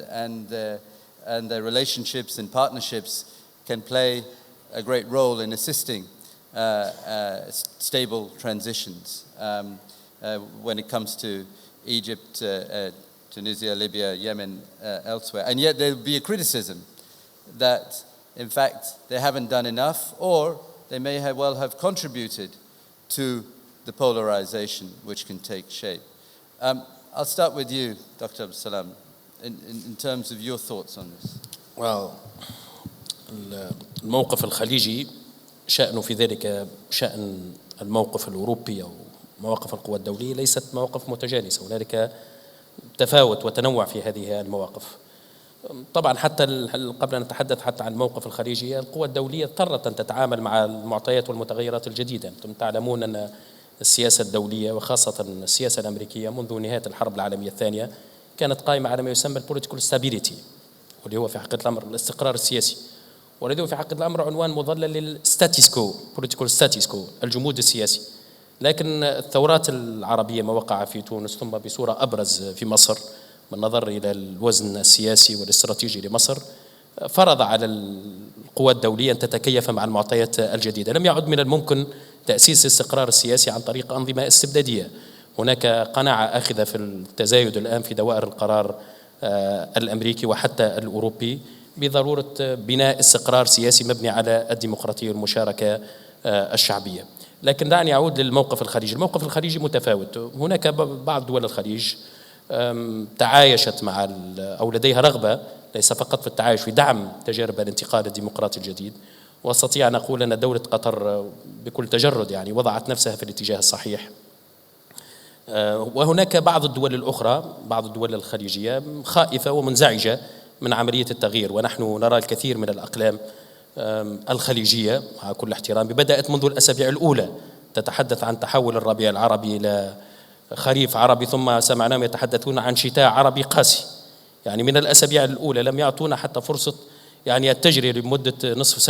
[SPEAKER 1] their relationships and partnerships, can play a great role in assisting stable transitions when it comes to Egypt, Tunisia, Libya, Yemen, elsewhere. And yet there will be a criticism that, in fact, they haven't done enough, or they may well have contributed to the polarization which can take shape. I'll start with you, Dr. Abdessalam, in terms of your thoughts on this.
[SPEAKER 3] Well, الموقف الخليجي شأنه في ذلك شأن الموقف الأوروبي أو مواقف القوى الدولية ليست مواقف متجانسة، هنالك تفاوت وتنوع في هذه المواقف. طبعا حتى قبل أن نتحدث حتى عن الموقف الخليجي، القوى الدولية اضطرت أن تتعامل مع المعطيات والمتغيرات الجديدة. أنتم تعلمون أن السياسة الدولية وخاصة السياسة الأمريكية منذ نهاية الحرب العالمية الثانية كانت قائمة على ما يسمى البوليتيكال ستابيليتي، واللي هو في حقيقة الأمر الاستقرار السياسي، والذي هو في حقيقة الأمر عنوان مضلل للستاتيس كو، بوليتيكال ستاتيس كو، الجمود السياسي. لكن الثورات العربية ما وقع في تونس ثم بصورة أبرز في مصر بالنظر إلى الوزن السياسي والاستراتيجي لمصر فرض على القوى الدولية أن تتكيف مع المعطيات الجديدة. لم يعد من الممكن تأسيس الاستقرار السياسي عن طريق أنظمة استبدادية. هناك قناعة آخذة في التزايد الآن في دوائر القرار الأمريكي وحتى الأوروبي بضرورة بناء استقرار سياسي مبني على الديمقراطية والمشاركة الشعبية. لكن دعني أعود للموقف الخليجي. الموقف الخليجي متفاوت. هناك بعض دول الخليج تعايشت مع أو لديها رغبة ليس فقط في التعايش، في دعم تجارب الانتقال الديمقراطي الجديد. واستطيع أن أقول أن دولة قطر بكل تجرد يعني وضعت نفسها في الاتجاه الصحيح. وهناك بعض الدول الأخرى، بعض الدول الخليجية خائفة ومنزعجة من عملية التغيير. ونحن نرى الكثير من الأقلام الخليجية مع كل احترامي بدأت منذ الأسابيع الأولى تتحدث عن تحول الربيع العربي إلى خريف عربي، ثم سمعناهم يتحدثون عن شتاء عربي قاسي. يعني من الأسابيع الأولى لم يعطونا حتى فرصة يعني التجري لمدة نصف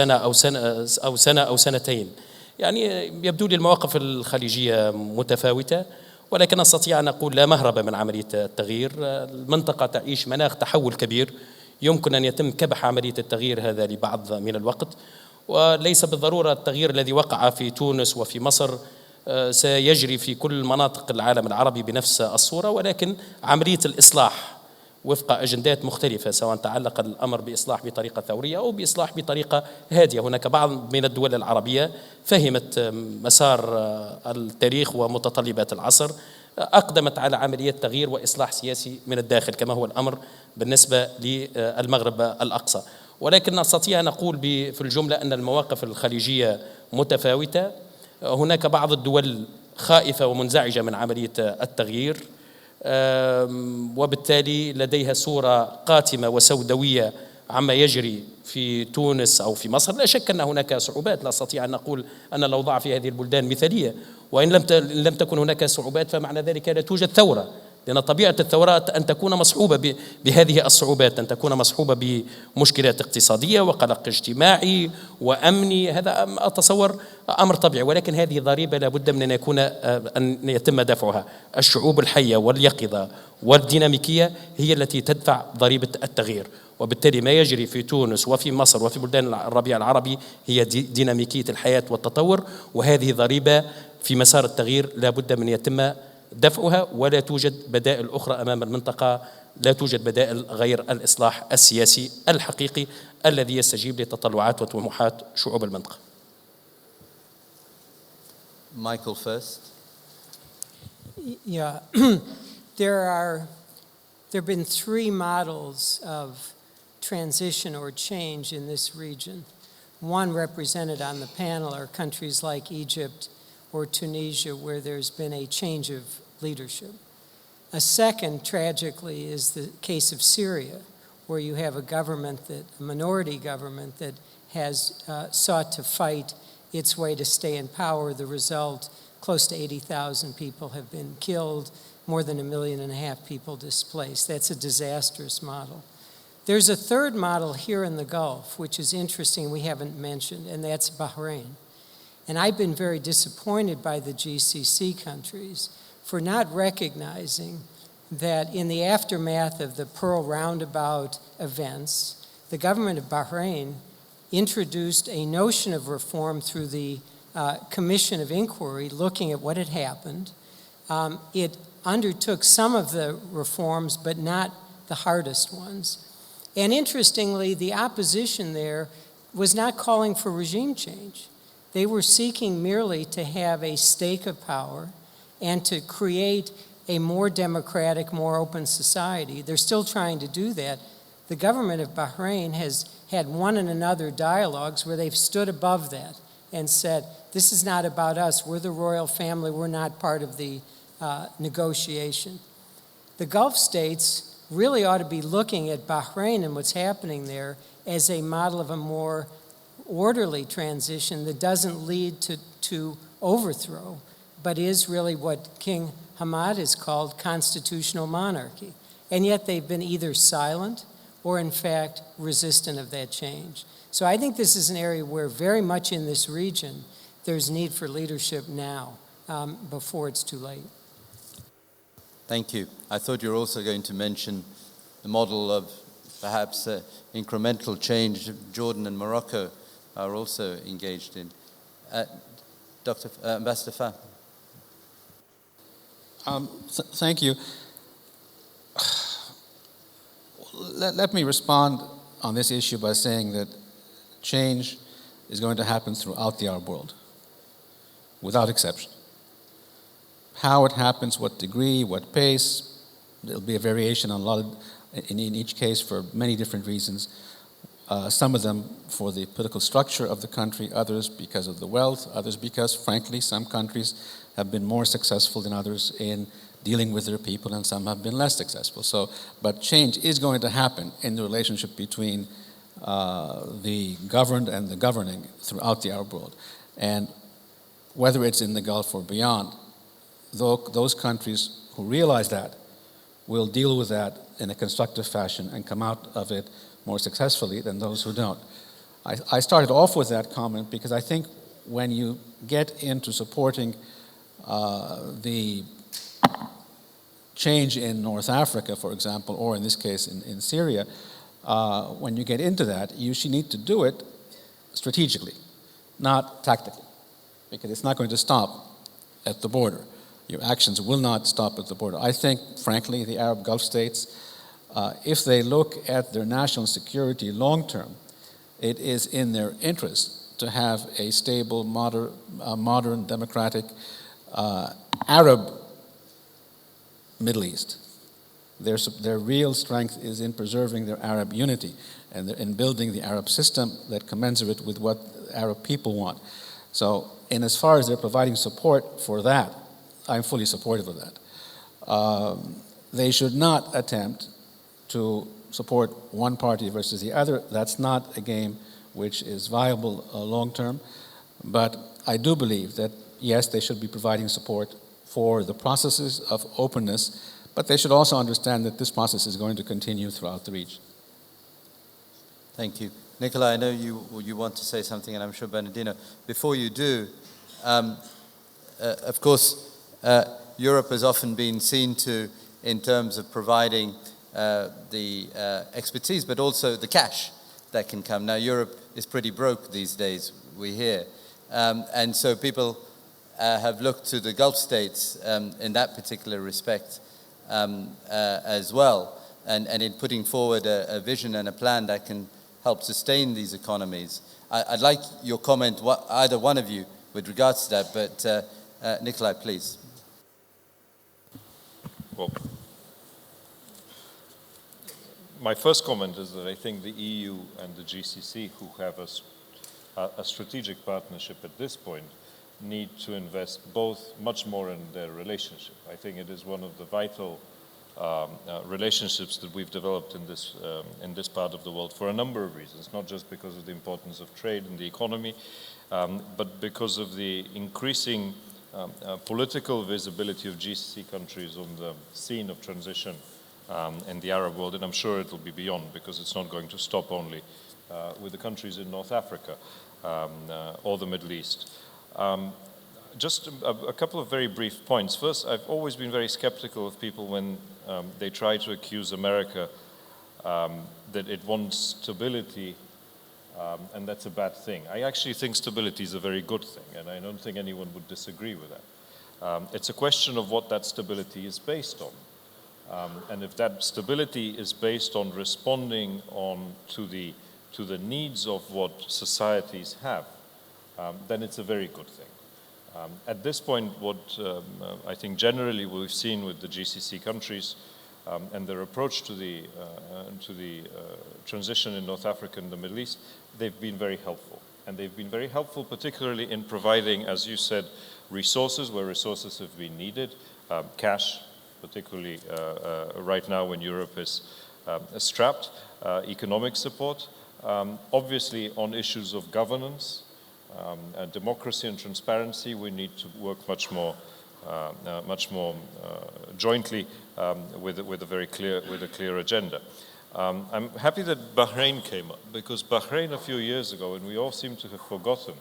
[SPEAKER 3] سنة أو سنتين. يعني يبدو لي المواقف الخليجية متفاوتة، ولكن أستطيع أن أقول لا مهرب من عملية التغيير. المنطقة تعيش مناخ تحول كبير، يمكن أن يتم كبح عملية التغيير هذا لبعض من الوقت، وليس بالضرورة التغيير الذي وقع في تونس وفي مصر سيجري في كل مناطق العالم العربي بنفس الصورة، ولكن عملية الإصلاح وفق أجندات مختلفة، سواء تعلق الأمر بإصلاح بطريقة ثورية أو بإصلاح بطريقة هادية. هناك بعض من الدول العربية فهمت مسار التاريخ ومتطلبات العصر، أقدمت على عملية تغيير وإصلاح سياسي من الداخل، كما هو الأمر بالنسبة للمغرب الأقصى. ولكن نستطيع أن نقول في الجملة أن المواقف الخليجية متفاوتة. هناك بعض الدول خائفة ومنزعجة من عملية التغيير، وبالتالي لديها صورة قاتمة وسوداوية عما يجري في تونس أو في مصر. لا شك أن هناك صعوبات، لا أستطيع أن أقول أن الأوضاع في هذه البلدان مثالية، وإن لم تكن هناك صعوبات فمعنى ذلك لا توجد ثورة، لأن طبيعة الثورات أن تكون مصحوبة بهذه الصعوبات، أن تكون مصحوبة بمشكلات اقتصادية وقلق اجتماعي وأمني. هذا أتصور أمر طبيعي، ولكن هذه ضريبة لابد من أن يتم دفعها. الشعوب الحية واليقظة والديناميكية هي التي تدفع ضريبة التغيير، وبالتالي ما يجري في تونس وفي مصر وفي بلدان الربيع العربي هي ديناميكية الحياة والتطور، وهذه ضريبة في مسار التغيير لابد من يتم دفعها، ولا توجد بدائل أخرى أمام المنطقة، لا توجد بدائل غير الإصلاح السياسي الحقيقي الذي يستجيب لتطلعات وطموحات شعوب المنطقة.
[SPEAKER 1] Michael first.
[SPEAKER 6] Yeah, there have been three models of transition or change in this region. One represented on the panel are countries like Egypt or Tunisia, where there's been a change of leadership. A second, tragically, is the case of Syria, where you have a minority government that has sought to fight its way to stay in power. The result, close to 80,000 people have been killed, more than 1.5 million people displaced. That's a disastrous model. There's a third model here in the Gulf, which is interesting, we haven't mentioned, and that's Bahrain. And I've been very disappointed by the GCC countries for not recognizing that in the aftermath of the Pearl Roundabout events, the government of Bahrain introduced a notion of reform through the Commission of Inquiry looking at what had happened. It undertook some of the reforms, but not the hardest ones. And interestingly, the opposition there was not calling for regime change. They were seeking merely to have a stake of power and to create a more democratic, more open society. They're still trying to do that. The government of Bahrain has had one and another dialogues where they've stood above that and said, this is not about us. We're the royal family. We're not part of the negotiation. The Gulf states really ought to be looking at Bahrain and what's happening there as a model of a more orderly transition that doesn't lead to overthrow, but is really what King Hamad has called constitutional monarchy. And yet they've been either silent or in fact resistant of that change. So I think this is an area where very much in this region there's need for leadership now before it's too late.
[SPEAKER 1] Thank you. I thought you were also going to mention the model of perhaps incremental change Jordan and Morocco are also engaged in. Ambassador Fahmy.
[SPEAKER 2] Thank you. Let me respond on this issue by saying that change is going to happen throughout the Arab world, without exception. How it happens, what degree, what pace, there'll be a variation on a lot of, in each case for many different reasons. Some of them for the political structure of the country, others because of the wealth, others because, frankly, some countries have been more successful than others in dealing with their people, and some have been less successful. So, but change is going to happen in the relationship between the governed and the governing throughout the Arab world. And whether it's in the Gulf or beyond, those countries who realize that will deal with that in a constructive fashion and come out of it more successfully than those who don't. I started off with that comment because I think when you get into supporting the change in North Africa, for example, or in this case in Syria, when you get into that, you should need to do it strategically, not tactically, because it's not going to stop at the border. Your actions will not stop at the border. I think, frankly, the Arab Gulf states, if they look at their national security long term, it is in their interest to have a stable, modern, democratic Arab Middle East. Their real strength is in preserving their Arab unity and in building the Arab system that commensurate with what Arab people want. So, in as far as they're providing support for that, I'm fully supportive of that. They should not attempt to support one party versus the other. That's not a game which is viable long term. But I do believe that, yes, they should be providing support for the processes of openness, but they should also understand that this process is going to continue throughout the region.
[SPEAKER 1] Thank you. Nicola, I know you want to say something, and I'm sure Bernardino. Before you do, of course, Europe has often been seen to, in terms of providing the expertise, but also the cash that can come. Now, Europe is pretty broke these days, we hear. And so people have looked to the Gulf states in that particular respect as well, and in putting forward a vision and a plan that can help sustain these economies. I'd like your comment, either one of you, with regards to that, but Nikolai, please.
[SPEAKER 4] Well, my first comment is that I think the EU and the GCC, who have a strategic partnership at this point, need to invest both much more in their relationship. I think it is one of the vital relationships that we've developed in this part of the world for a number of reasons, not just because of the importance of trade and the economy, but because of the increasing political visibility of GCC countries on the scene of transition in the Arab world, and I'm sure it will be beyond, because it's not going to stop only with the countries in North Africa or the Middle East. Just a couple of very brief points. First, I've always been very skeptical of people when they try to accuse America that it wants stability, and that's a bad thing. I actually think stability is a very good thing, and I don't think anyone would disagree with that. It's a question of what that stability is based on. And if that stability is based on responding to the needs of what societies have, then it's a very good thing. At this point, what I think generally we've seen with the GCC countries and their approach to the transition in North Africa and the Middle East, they've been very helpful. And they've been very helpful, particularly in providing, as you said, resources where resources have been needed, cash, particularly right now when Europe is strapped, economic support, obviously on issues of governance, democracy and transparency. We need to work much more jointly with a clear agenda. I'm happy that Bahrain came up, because Bahrain a few years ago, and we all seem to have forgotten,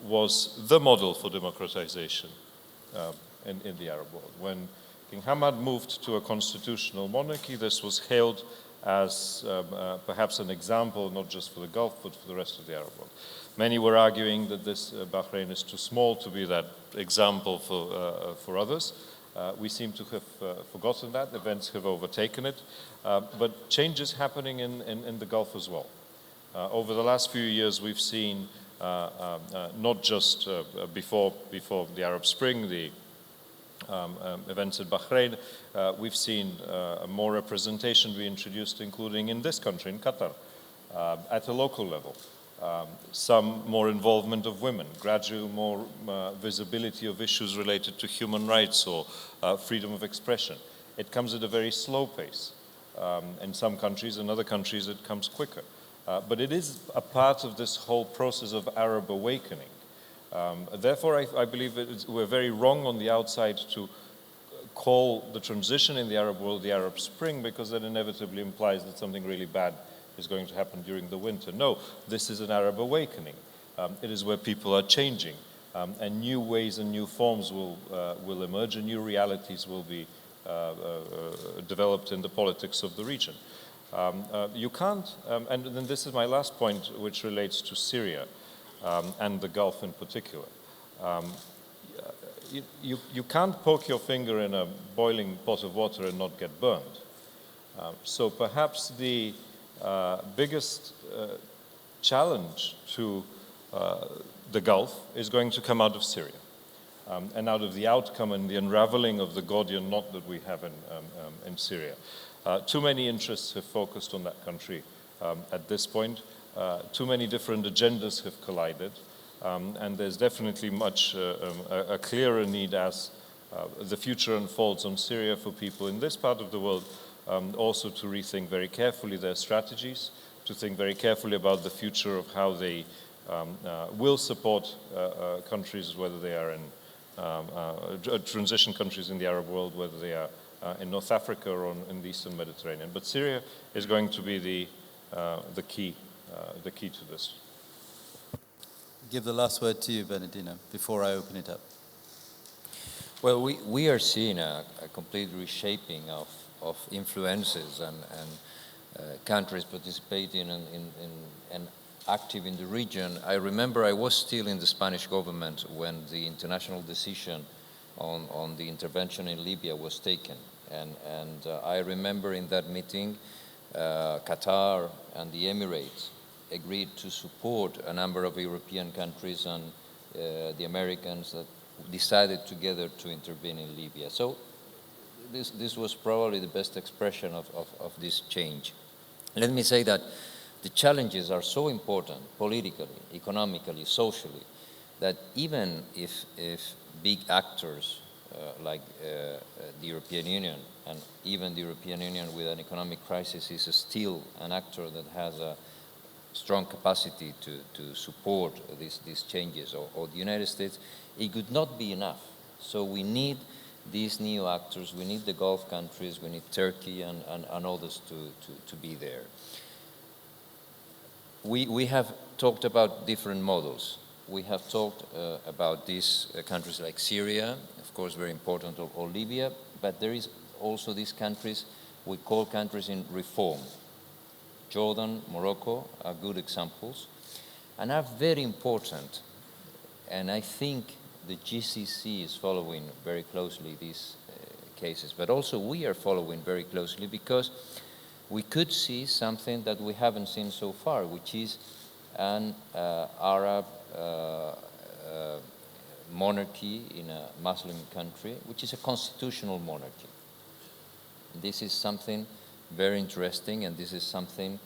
[SPEAKER 4] was the model for democratization in the Arab world. When King Hamad moved to a constitutional monarchy, this was hailed as perhaps an example, not just for the Gulf, but for the rest of the Arab world. Many were arguing that this Bahrain is too small to be that example for others. We seem to have forgotten that. Events have overtaken it. But change is happening in the Gulf as well. Over the last few years, we've seen not just before the Arab Spring, the events in Bahrain, we've seen more representation be introduced, including in this country, in Qatar, at a local level. some more involvement of women, gradual more visibility of issues related to human rights or freedom of expression. It comes at a very slow pace. In some countries, in other countries it comes quicker. But it is a part of this whole process of Arab awakening. Therefore, I believe we're very wrong on the outside to call the transition in the Arab world the Arab Spring, because that inevitably implies that something really bad is going to happen during the winter. No, this is an Arab awakening. It is where people are changing, and new ways and new forms will emerge, and new realities will be developed in the politics of the region. You can't, and then this is my last point, which relates to Syria and the Gulf in particular. You can't poke your finger in a boiling pot of water and not get burned. So perhaps the biggest challenge to the Gulf is going to come out of Syria, and out of the outcome and the unraveling of the Gordian knot that we have in Syria. Too many interests have focused on that country at this point. Too many different agendas have collided. And there's definitely much a clearer need as the future unfolds on Syria for people in this part of the world also to rethink very carefully their strategies, to think very carefully about the future of how they will support countries, whether they are in transition countries in the Arab world, whether they are in North Africa or in the Eastern Mediterranean. But Syria is going to be the key to this.
[SPEAKER 1] Give the last word to you, Bernardino, before I open it up.
[SPEAKER 5] Well, we are seeing a complete reshaping of influences and countries participating and active in the region. I remember I was still in the Spanish government when the international decision on the intervention in Libya was taken. And I remember in that meeting, Qatar and the Emirates agreed to support a number of European countries and the Americans that decided together to intervene in Libya. So this was probably the best expression of this change. Let me say that the challenges are so important politically, economically, socially, that even if big actors like the European Union, and even the European Union with an economic crisis is still an actor that has a strong capacity to support these changes, or the United States, it could not be enough. So we need these new actors, we need the Gulf countries, we need Turkey and others to be there. We have talked about different models. We have talked about these countries like Syria, of course very important, or Libya, but there is also these countries we call countries in reform. Jordan, Morocco are good examples and are very important. And I think the GCC is following very closely these cases, but also we are following very closely because we could see something that we haven't seen so far, which is an Arab monarchy in a Muslim country, which is a constitutional monarchy. This is something very interesting, and this is something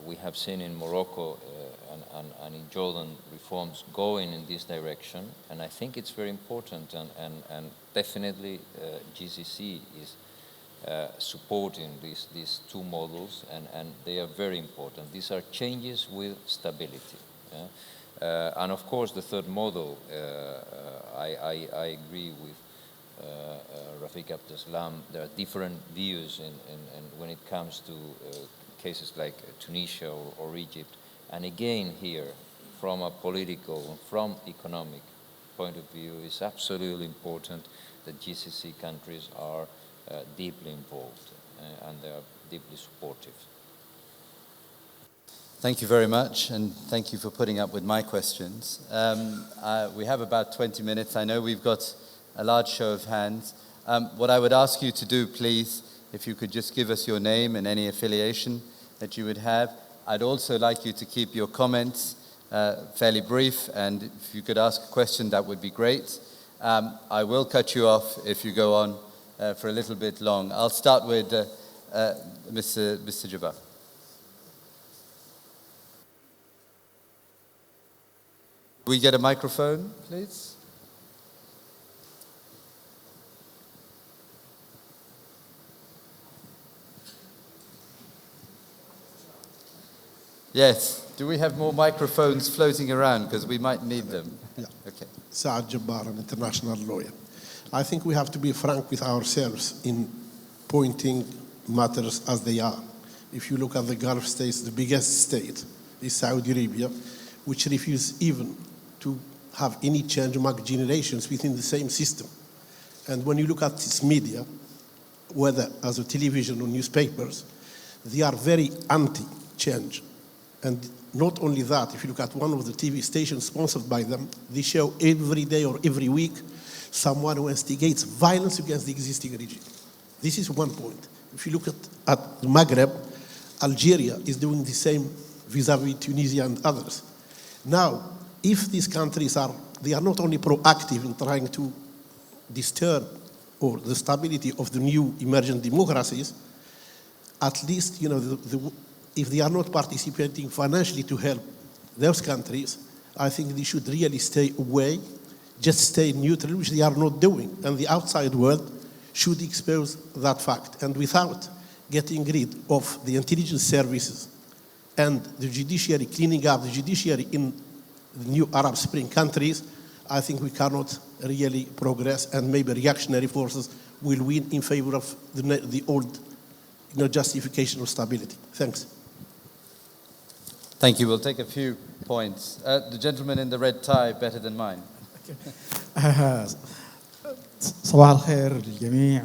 [SPEAKER 5] we have seen in Morocco and in Jordan, reforms going in this direction, and I think it's very important, and definitely GCC is supporting these two models, and they are very important. These are changes with stability. And of course, the third model, I agree with Rafik Abdessalam. There are different views when it comes to cases like Tunisia or Egypt. And again here, from a political and from economic point of view, it's absolutely important that GCC countries are deeply involved and they are deeply supportive.
[SPEAKER 1] Thank you very much, and thank you for putting up with my questions. We have about 20 minutes. I know we've got a large show of hands. What I would ask you to do, please, if you could just give us your name and any affiliation that you would have. I'd also like you to keep your comments fairly brief, and if you could ask a question, that would be great. I will cut you off if you go on for a little bit long. I'll start with Mr. Jabbar. We get a microphone, please. Yes. Do we have more microphones floating around? Because we might need them.
[SPEAKER 7] Yeah.
[SPEAKER 1] Okay.
[SPEAKER 7] Saad Jabbar, an international lawyer. I think we have to be frank with ourselves in pointing matters as they are. If you look at the Gulf states, the biggest state is Saudi Arabia, which refuses even to have any change among generations within the same system. And when you look at its media, whether as a television or newspapers, they are very anti-change. And not only that, if you look at one of the TV stations sponsored by them, they show every day or every week someone who instigates violence against the existing regime. This is one point. If you look at the Maghreb, Algeria is doing the same vis-à-vis Tunisia and others. Now, if these countries they are not only proactive in trying to disturb or the stability of the new emergent democracies, at least, if they are not participating financially to help those countries, I think they should really stay away, just stay neutral, which they are not doing. And the outside world should expose that fact. And without getting rid of the intelligence services and the judiciary, cleaning up the judiciary in the new Arab Spring countries, I think we cannot really progress, and maybe reactionary forces will win in favor of the old justification of stability. Thanks.
[SPEAKER 1] Thank you. We'll take a few points. The gentleman in the red tie, better than mine.
[SPEAKER 8] صباح الخير للجميع.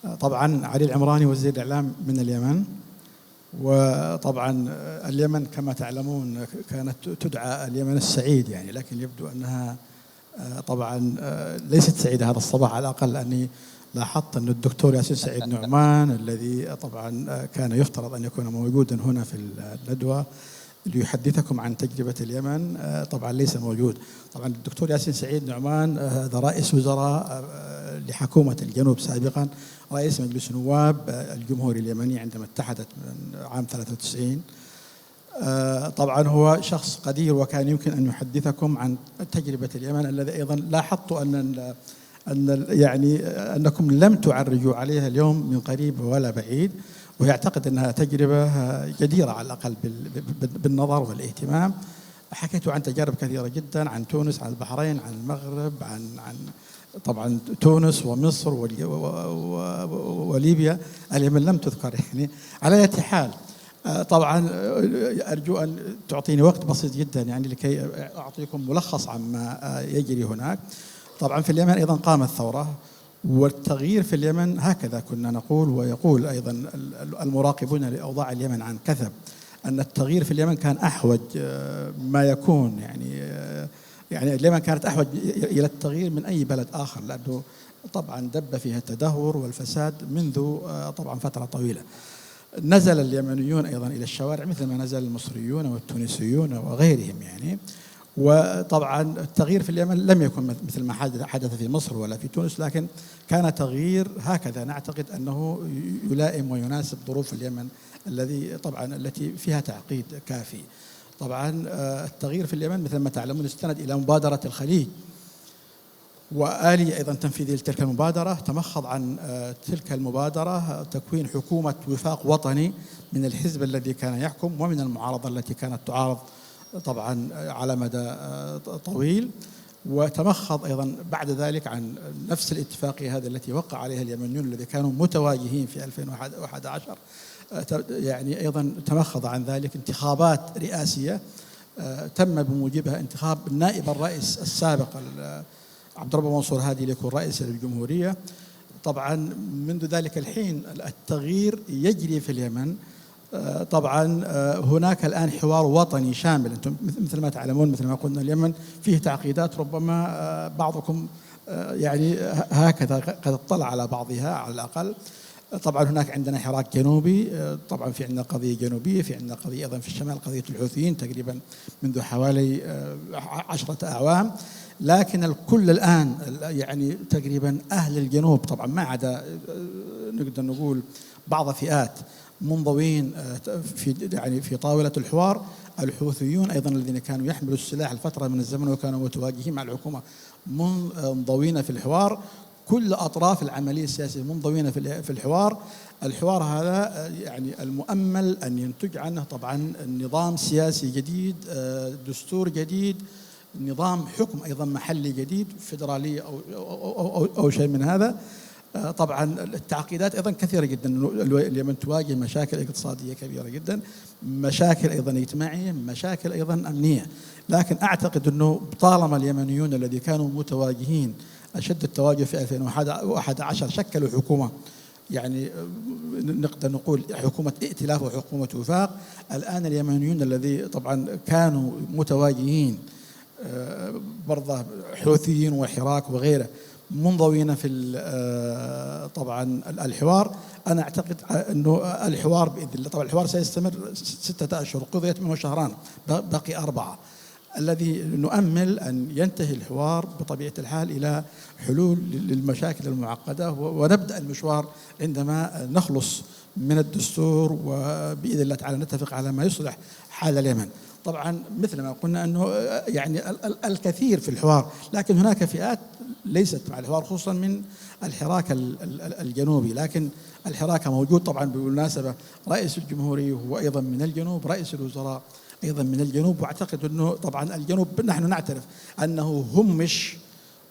[SPEAKER 8] وطبعا علي العمراني وزير الإعلام من اليمن. وطبعا اليمن كما تعلمون كانت تدعى اليمن السعيد يعني، لكن يبدو أنها طبعا ليست سعيدة هذا الصباح، على الأقل أني لاحظت أن الدكتور ياسين سعيد نعمان الذي طبعا كان يفترض أن يكون موجودا هنا في الندوة ليحدثكم عن تجربة اليمن طبعا ليس موجود. طبعا الدكتور ياسين سعيد نعمان هذا رئيس وزراء لحكومة الجنوب سابقا، رئيس مجلس نواب الجمهوري اليمني عندما اتحدت من عام 93. طبعا هو شخص قدير وكان يمكن أن يحدثكم عن تجربة اليمن، الذي أيضا لاحظت أن يعني أنكم لم تعرجوا عليها اليوم من قريب ولا بعيد، ويعتقد أنها تجربة جديرة على الأقل بالنظر والاهتمام. حكيت عن تجارب كثيرة جدا، عن تونس، عن البحرين، عن المغرب، عن طبعا تونس ومصر وليبيا. اليمن لم تذكر يعني. على أي حال طبعا أرجو أن تعطيني وقت بسيط جدا يعني لكي أعطيكم ملخص عما يجري هناك. طبعا في اليمن أيضا قامت ثورة، والتغيير في اليمن هكذا كنا نقول، ويقول أيضا المراقبون لأوضاع اليمن عن كثب أن التغيير في اليمن كان أحوج ما يكون يعني اليمن كانت أحوج إلى التغيير من أي بلد آخر، لأنه طبعا دب فيها التدهور والفساد منذ طبعا فترة طويلة. نزل اليمنيون أيضا إلى الشوارع مثل ما نزل المصريون والتونسيون وغيرهم يعني. وطبعا التغيير في اليمن لم يكن مثل ما حدث في مصر ولا في تونس، لكن كان تغيير هكذا نعتقد أنه يلائم ويناسب ظروف اليمن التي فيها تعقيد كافي. طبعا التغيير في اليمن مثل ما تعلمون استند إلى مبادرة الخليج، وآلية أيضا تنفيذية لتلك المبادرة. تمخض عن تلك المبادرة تكوين حكومة وفاق وطني من الحزب الذي كان يحكم ومن المعارضة التي كانت تعارض طبعا على مدى طويل. وتمخض أيضا بعد ذلك عن نفس الاتفاقية هذه التي وقع عليها اليمنيون الذين كانوا متواجهين في 2011. يعني أيضا تمخض عن ذلك انتخابات رئاسية تم بموجبها انتخاب النائب الرئيس السابق عبد الرب منصور هادي ليكون رئيس للجمهورية. طبعا منذ ذلك الحين التغيير يجري في اليمن. طبعا هناك الآن حوار وطني شامل. أنتم مثل ما تعلمون، مثل ما قلنا، اليمن فيه تعقيدات ربما بعضكم يعني هكذا قد اطلع على بعضها على الأقل. طبعا هناك عندنا حراك جنوبي، طبعا في عندنا قضية جنوبية، في عندنا قضية أيضا في الشمال قضية الحوثيين تقريبا منذ حوالي 10 أعوام. لكن الكل الآن يعني تقريبا أهل الجنوب طبعا ما عدا نقدر نقول بعض فئات منضوين في طاولة الحوار. الحوثيون أيضا الذين كانوا يحملوا السلاح لفترة من الزمن وكانوا متواجهين مع الحكومة منضوين في الحوار. كل أطراف العملية السياسية منضوين في الحوار. الحوار هذا يعني المؤمل أن ينتج عنه طبعا نظام سياسي جديد، دستور جديد، نظام حكم أيضا محلي جديد، فيدرالية أو شيء من هذا. طبعا التعقيدات أيضا كثيرة جدا. اليمن تواجه مشاكل اقتصادية كبيرة جدا، مشاكل أيضا اجتماعية، مشاكل أيضا أمنية. لكن أعتقد أنه طالما اليمنيون الذين كانوا متواجهين أشد التواجه في 2011 شكلوا حكومة، يعني نقدر نقول حكومة ائتلاف وحكومة وفاق. الآن اليمنيون الذي طبعا كانوا متواجهين برضه حوثيين وحراك وغيره منضوين في طبعا الحوار. أنا أعتقد أنه الحوار بإذن الله، طبعا الحوار سيستمر 6 أشهر، قضيت منه شهران، بقي 4. الذي نؤمل أن ينتهي الحوار بطبيعة الحال إلى حلول للمشاكل المعقدة، ونبدأ المشوار عندما نخلص من الدستور، وبإذن الله تعالى نتفق على ما يصلح حال اليمن. طبعا مثل ما قلنا أنه يعني الكثير في الحوار، لكن هناك فئات ليست مع الحوار، خصوصا من الحراك الجنوبي. لكن الحراك موجود طبعا. بالمناسبة رئيس الجمهورية هو أيضا من الجنوب، رئيس الوزراء أيضا من الجنوب. وأعتقد أنه طبعا الجنوب نحن نعترف أنه همش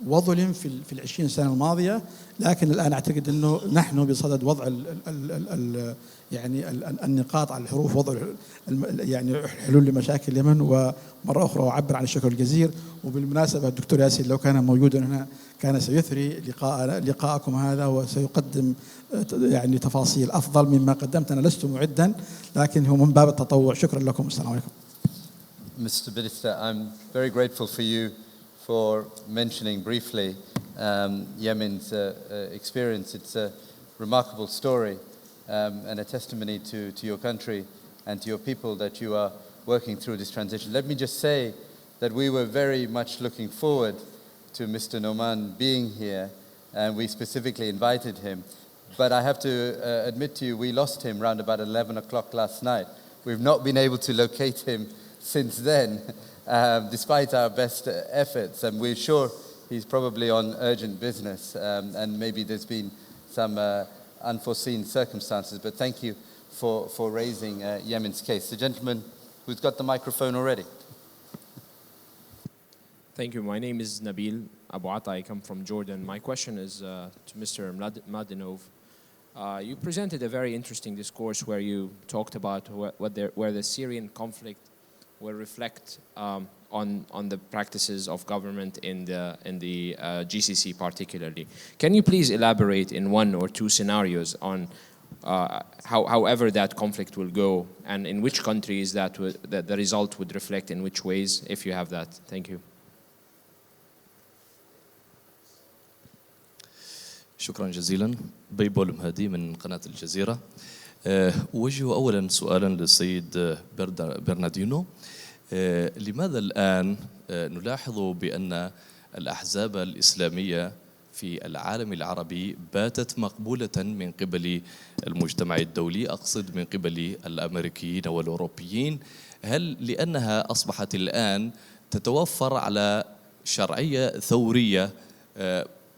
[SPEAKER 8] وظلم في 20 سنة الماضية، لكن الآن أعتقد أنه نحن بصدد وضع يعني النقاط على الحروف، وضع يعني حلول لمشاكل اليمن. ومرة أخرى أعبر عن الشكر الجزيل. وبالمناسبة الدكتور ياسين لو كان موجودا هنا كان سيثري لقاءكم هذا، وسيقدم يعني تفاصيل أفضل مما قدمت. أنا لست معدا، لكن هو من باب التطوع. شكرا لكم. السلام عليكم.
[SPEAKER 1] Mr. Minister, I'm very grateful for you for mentioning briefly Yemen's experience. It's a remarkable story and a testimony to your country and to your people that you are working through this transition. Let me just say that we were very much looking forward to Mr. Noman being here, and we specifically invited him. But I have to admit to you, we lost him around about 11 o'clock last night. We've not been able to locate him since then, despite our best efforts. And we're sure he's probably on urgent business, and maybe there's been some unforeseen circumstances. But thank you for raising Yemen's case. The gentleman who's got the microphone already.
[SPEAKER 9] Thank you. My name is Nabil Abu Atta. I come from Jordan. My question is to Mr. Mladenov. You presented a very interesting discourse where you talked about where the Syrian conflict will reflect on the practices of government in the GCC particularly. Can you please elaborate in 1 or 2 scenarios on however that conflict will go, and in which countries that the result would reflect in which ways, if you have that? Thank you.
[SPEAKER 10] شكرا جزيلا. بيبول مهدي من قناة الجزيرة. أوجه أولا سؤالا للسيد برناردينو. لماذا الآن نلاحظ بأن الأحزاب الإسلامية في العالم العربي باتت مقبولة من قبل المجتمع الدولي، أقصد من قبل الأمريكيين والأوروبيين؟ هل لأنها أصبحت الآن تتوفر على شرعية ثورية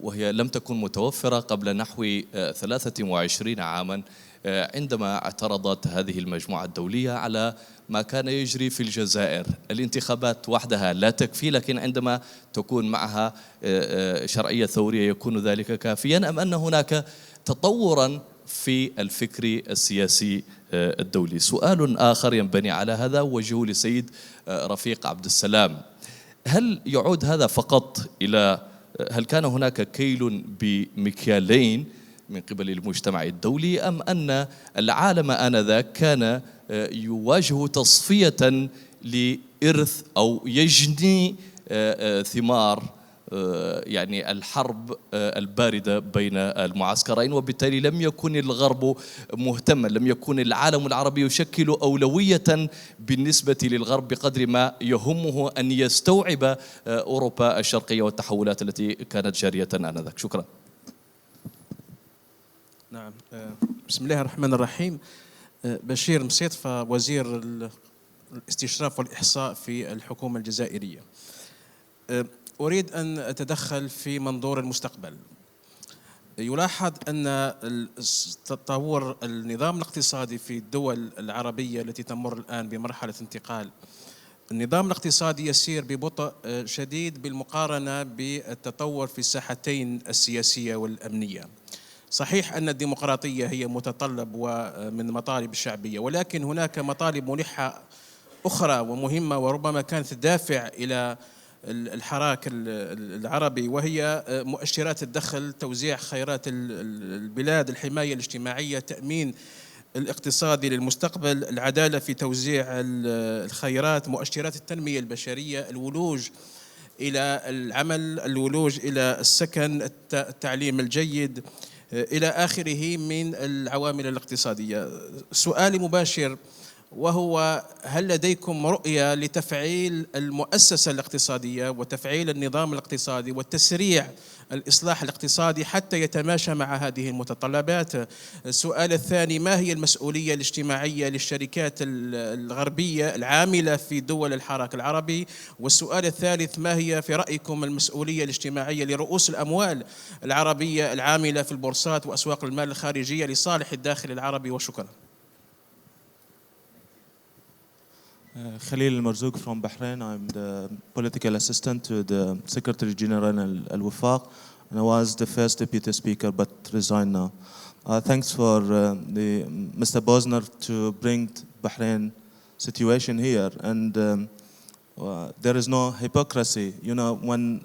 [SPEAKER 10] وهي لم تكن متوفرة قبل نحو 23 عاما عندما اعترضت هذه المجموعة الدولية على ما كان يجري في الجزائر؟ الانتخابات وحدها لا تكفي، لكن عندما تكون معها شرعية ثورية يكون ذلك كافيا، أم أن هناك تطورا في الفكر السياسي الدولي؟ سؤال آخر ينبني على هذا وجهه لسيد رفيق عبد السلام. هل يعود هذا فقط إلى هل كان هناك كيل بمكيالين من قبل المجتمع الدولي، أم أن العالم آنذاك كان يواجه تصفية لإرث أو يجني ثمار يعني الحرب الباردة بين المعسكرين، وبالتالي لم يكن الغرب مهتما، لم يكن العالم العربي يشكل أولوية بالنسبة للغرب بقدر ما يهمه أن يستوعب أوروبا الشرقية والتحولات التي كانت جارية آنذاك؟ شكرا.
[SPEAKER 11] نعم، بسم الله الرحمن الرحيم. بشير مصيطفة وزير الاستشراف والإحصاء في الحكومة الجزائرية. أريد أن أتدخل في منظور المستقبل. يلاحظ أن تطور النظام الاقتصادي في الدول العربية التي تمر الآن بمرحلة انتقال، النظام الاقتصادي يسير ببطء شديد بالمقارنة بالتطور في الساحتين السياسية والأمنية. صحيح أن الديمقراطية هي متطلب ومن مطالب الشعبية، ولكن هناك مطالب ملحة أخرى ومهمة وربما كانت دافع إلى الحراك العربي، وهي مؤشرات الدخل، توزيع خيرات البلاد، الحماية الاجتماعية، تأمين الاقتصادي للمستقبل، العدالة في توزيع الخيرات، مؤشرات التنمية البشرية، الولوج إلى العمل، الولوج إلى السكن، التعليم الجيد إلى آخره من العوامل الاقتصادية. سؤالي مباشر، وهو هل لديكم رؤية لتفعيل المؤسسة الاقتصادية وتفعيل النظام الاقتصادي وتسريع الإصلاح الاقتصادي حتى يتماشى مع هذه المتطلبات؟ السؤال الثاني، ما هي المسؤولية الاجتماعية للشركات الغربية العاملة في دول الحراك العربي؟ والسؤال الثالث، ما هي في رأيكم المسؤولية الاجتماعية لرؤوس الأموال العربية العاملة في البورصات وأسواق المال الخارجية لصالح الداخل العربي؟ وشكرا.
[SPEAKER 12] Khalil Marzouk from Bahrain. I'm the political assistant to the Secretary General Al-Wifaq, and I was the first deputy speaker but resigned now. Thanks for Mr. Bosner to bring Bahrain situation here, and there is no hypocrisy. You know, when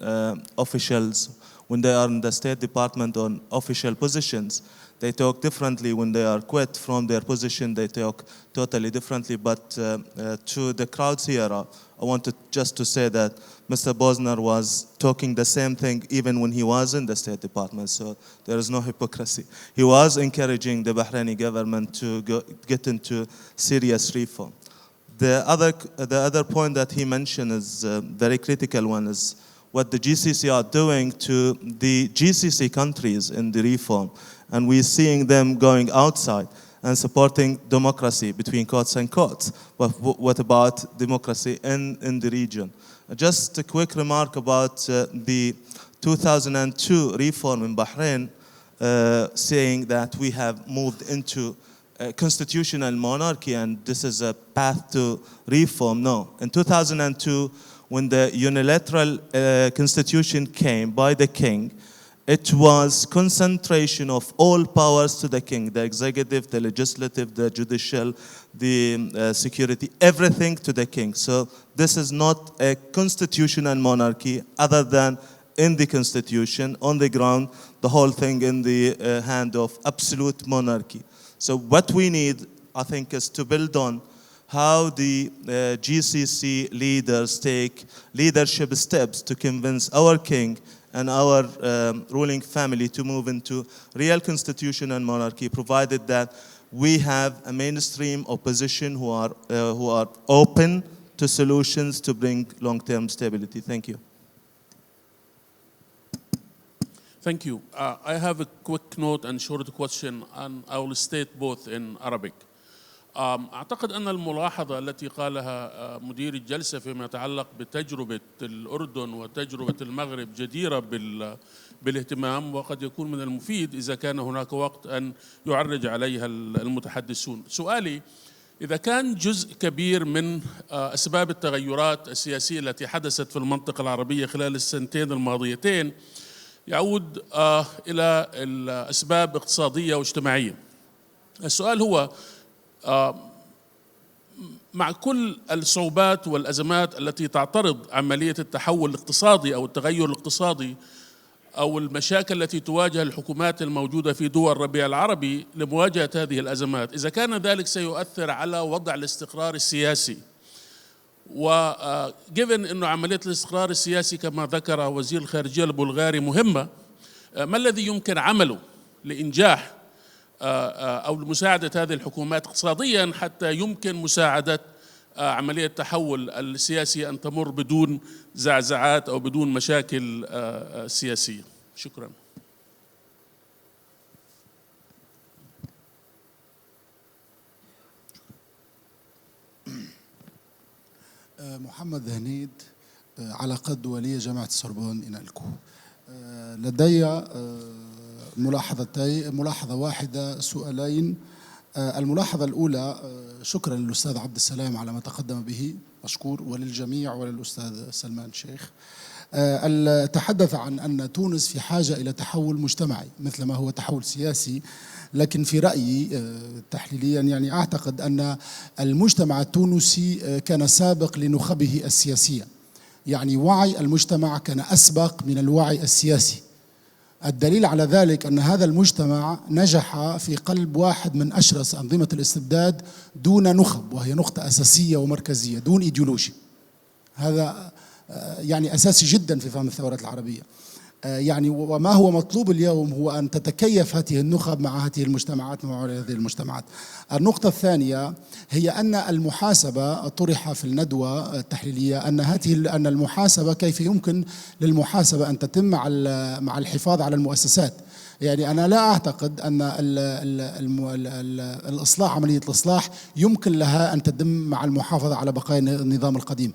[SPEAKER 12] officials, when they are in the State Department on official positions, they talk differently. When they are quit from their position, they talk totally differently. But to the crowds here, I wanted just to say that Mr. Bosner was talking the same thing even when he was in the State Department. So there is no hypocrisy. He was encouraging the Bahraini government to get into serious reform. The other point that he mentioned is a very critical one, is what the GCC are doing to the GCC countries in the reform. And we're seeing them going outside and supporting democracy between quotes and quotes. But what about democracy in the region? Just a quick remark about the 2002 reform in Bahrain, saying that we have moved into constitutional monarchy and this is a path to reform. No. In 2002, when the unilateral constitution came by the king, it was concentration of all powers to the king, the executive, the legislative, the judicial, the security, everything to the king. So this is not a constitutional monarchy other than in the constitution, on the ground, the whole thing in the hand of absolute monarchy. So what we need, I think, is to build on how the GCC leaders take leadership steps to convince our king and our ruling family to move into real constitution and monarchy, provided that we have a mainstream opposition who are open to solutions to bring long-term stability. Thank you.
[SPEAKER 13] Thank you. I have a quick note and short question, and I will state both in Arabic. أعتقد أن الملاحظة التي قالها مدير الجلسة فيما يتعلق بتجربة الأردن وتجربة المغرب جديرة بالاهتمام، وقد يكون من المفيد إذا كان هناك وقت أن يعرج عليها المتحدثون. سؤالي، إذا كان جزء كبير من أسباب التغيرات السياسية التي حدثت في المنطقة العربية خلال السنتين الماضيتين يعود إلى الأسباب اقتصادية واجتماعية، السؤال هو مع كل الصعوبات والأزمات التي تعترض عملية التحول الاقتصادي أو التغير الاقتصادي أو المشاكل التي تواجه الحكومات الموجودة في دول الربيع العربي لمواجهة هذه الأزمات، إذا كان ذلك سيؤثر على وضع الاستقرار السياسي، وجيفن أنه عملية الاستقرار السياسي كما ذكر وزير الخارجية البلغاري مهمة، ما الذي يمكن عمله لإنجاح أو لمساعدة هذه الحكومات اقتصاديا حتى يمكن مساعدة عملية التحول السياسي أن تمر بدون زعزعات أو بدون مشاكل سياسية؟ شكرا.
[SPEAKER 14] محمد هنيد علاقات دولية جامعة السوربون إنالكو. لدي ملاحظة واحدة، سؤالين. الملاحظة الأولى، شكرا للأستاذ عبد السلام على ما تقدم به، مشكور، وللجميع وللأستاذ سلمان شيخ. تحدث عن أن تونس في حاجة إلى تحول مجتمعي مثل ما هو تحول سياسي، لكن في رأيي تحليليا يعني أعتقد أن المجتمع التونسي كان سابق لنخبه السياسية، يعني وعي المجتمع كان أسبق من الوعي السياسي. الدليل على ذلك أن هذا المجتمع نجح في قلب واحد من أشرس أنظمة الاستبداد دون نخب، وهي نقطة أساسية ومركزية، دون إيديولوجيا. هذا يعني أساسي جدا في فهم الثورات العربية. يعني وما هو مطلوب اليوم هو أن تتكيف هذه النخب مع هذه المجتمعات، مع هذه المجتمعات. النقطة الثانية هي أن المحاسبة طرح في الندوة التحليلية، أن المحاسبة كيف يمكن للمحاسبة أن تتم مع الحفاظ على المؤسسات. يعني أنا لا أعتقد أن الإصلاح، عملية الإصلاح يمكن لها أن تتم مع المحافظة على بقايا النظام القديم.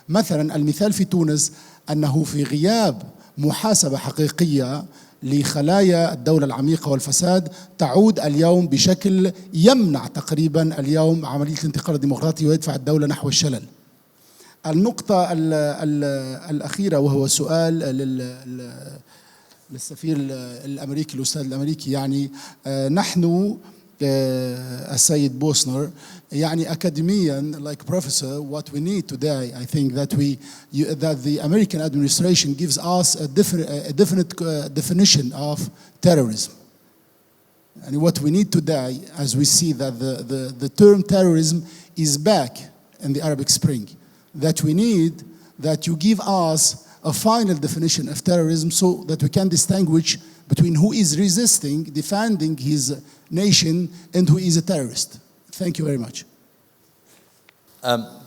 [SPEAKER 14] مثلا المثال في تونس أنه في غياب محاسبة حقيقية لخلايا الدولة العميقة والفساد تعود اليوم بشكل يمنع تقريبا اليوم عملية الانتقال الديمقراطي ويدفع الدولة نحو الشلل. النقطة الأخيرة وهو سؤال للسفير الأمريكي، الأستاذ الأمريكي، يعني نحن السيد بوسنر يعني أكاديميا like professor, what we need today, I think that that the American administration gives us a definite definition of terrorism. And what we need today, as we see that the term terrorism is back in the Arabic Spring, that we need that you give us a final definition of terrorism so that we can distinguish between who is resisting, defending his nation, and who is a terrorist. Thank you very much.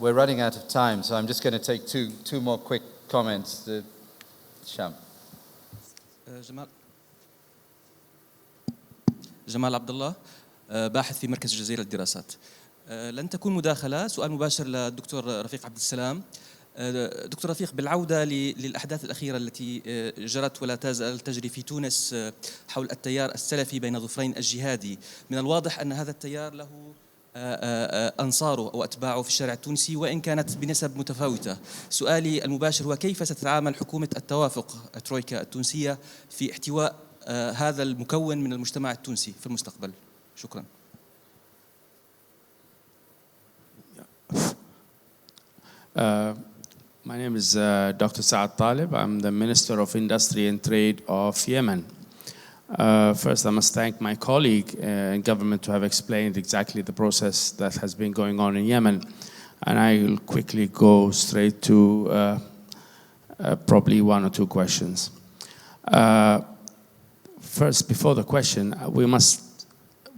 [SPEAKER 1] We're running out of time, so I'm just going to take two more quick comments. Sham.
[SPEAKER 15] جمال عبد الله، باحث في مركز الجزيرة للدراسات. لن تكون مداخلة، سؤال مباشر للدكتور رفيق عبد السلام. دكتور رفيق، بالعودة للأحداث الأخيرة التي جرت ولا تزال تجري في تونس حول التيار السلفي بين ظفرين الجهادي، من الواضح أن هذا التيار له أنصاره أو أتباعه في الشارع التونسي وإن كانت بنسب متفاوتة. سؤالي المباشر هو كيف ستتعامل حكومة التوافق الترويكا التونسية في احتواء هذا المكون من المجتمع التونسي في المستقبل؟ شكرا.
[SPEAKER 16] My name is Dr. Saad Talib. I'm the Minister of Industry and Trade of Yemen. First, I must thank my colleague in government to have explained exactly the process that has been going on in Yemen. And I'll quickly go straight to probably one or two questions. First, before the question,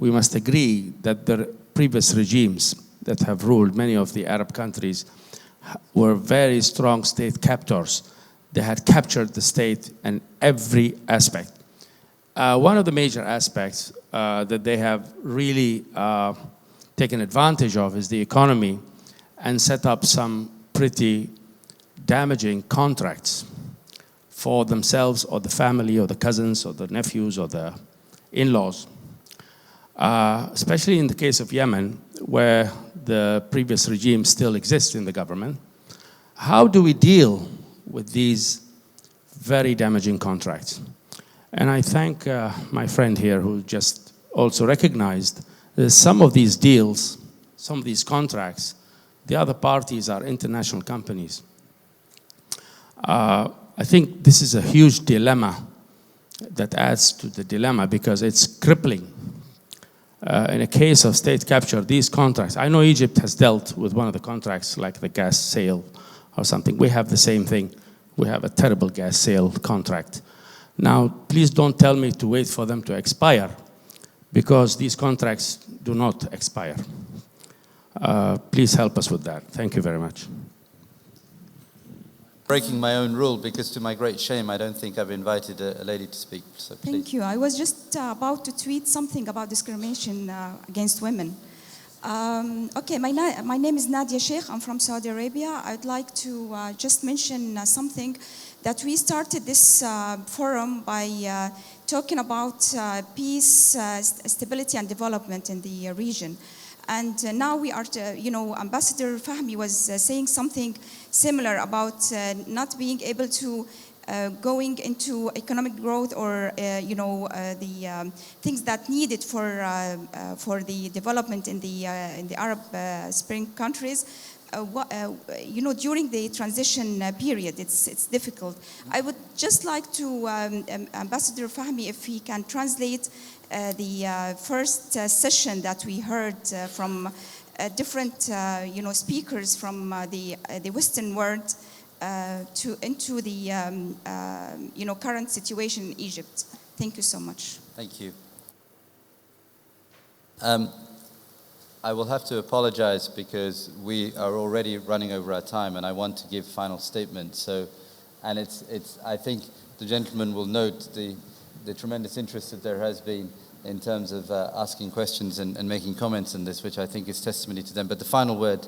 [SPEAKER 16] we must agree that the previous regimes that have ruled many of the Arab countries were very strong state captors. They had captured the state in every aspect. One of the major aspects that they have really taken advantage of is the economy and set up some pretty damaging contracts for themselves or the family or the cousins or the nephews or the in-laws. Especially in the case of Yemen, where the previous regime still exists in the government. How do we deal with these very damaging contracts? And I thank my friend here who just also recognized that some of these deals, some of these contracts, the other parties are international companies. I think this is a huge dilemma that adds to the dilemma because it's crippling. In a case of state capture, these contracts, I know Egypt has dealt with one of the contracts like the gas sale or something. We have the same thing. We have a terrible gas sale contract. Now, please don't tell me to wait for them to expire because these contracts do not expire. Please help us with that. Thank you very much.
[SPEAKER 1] Breaking my own rule because to my great shame, I don't think I've invited a lady to speak. So please.
[SPEAKER 17] Thank you. I was just about to tweet something about discrimination against women. Okay, my name is Nadia Sheikh. I'm from Saudi Arabia. I'd like to just mention something that we started this forum by talking about peace, stability, and development in the region. And now we are, Ambassador Fahmy was saying something similar about not being able to going into economic growth or the things that needed for the development in the Arab Spring countries. During the transition period, it's difficult. I would just like to Ambassador Fahmy, if he can translate the first session that we heard from different speakers from the Western world into the current situation in Egypt. Thank you so much.
[SPEAKER 1] Thank you. I will have to apologize because we are already running over our time, and I want to give final statements. So, and I think the gentleman will note the tremendous interest that there has been in terms of asking questions and making comments on this, which I think is testimony to them. But the final word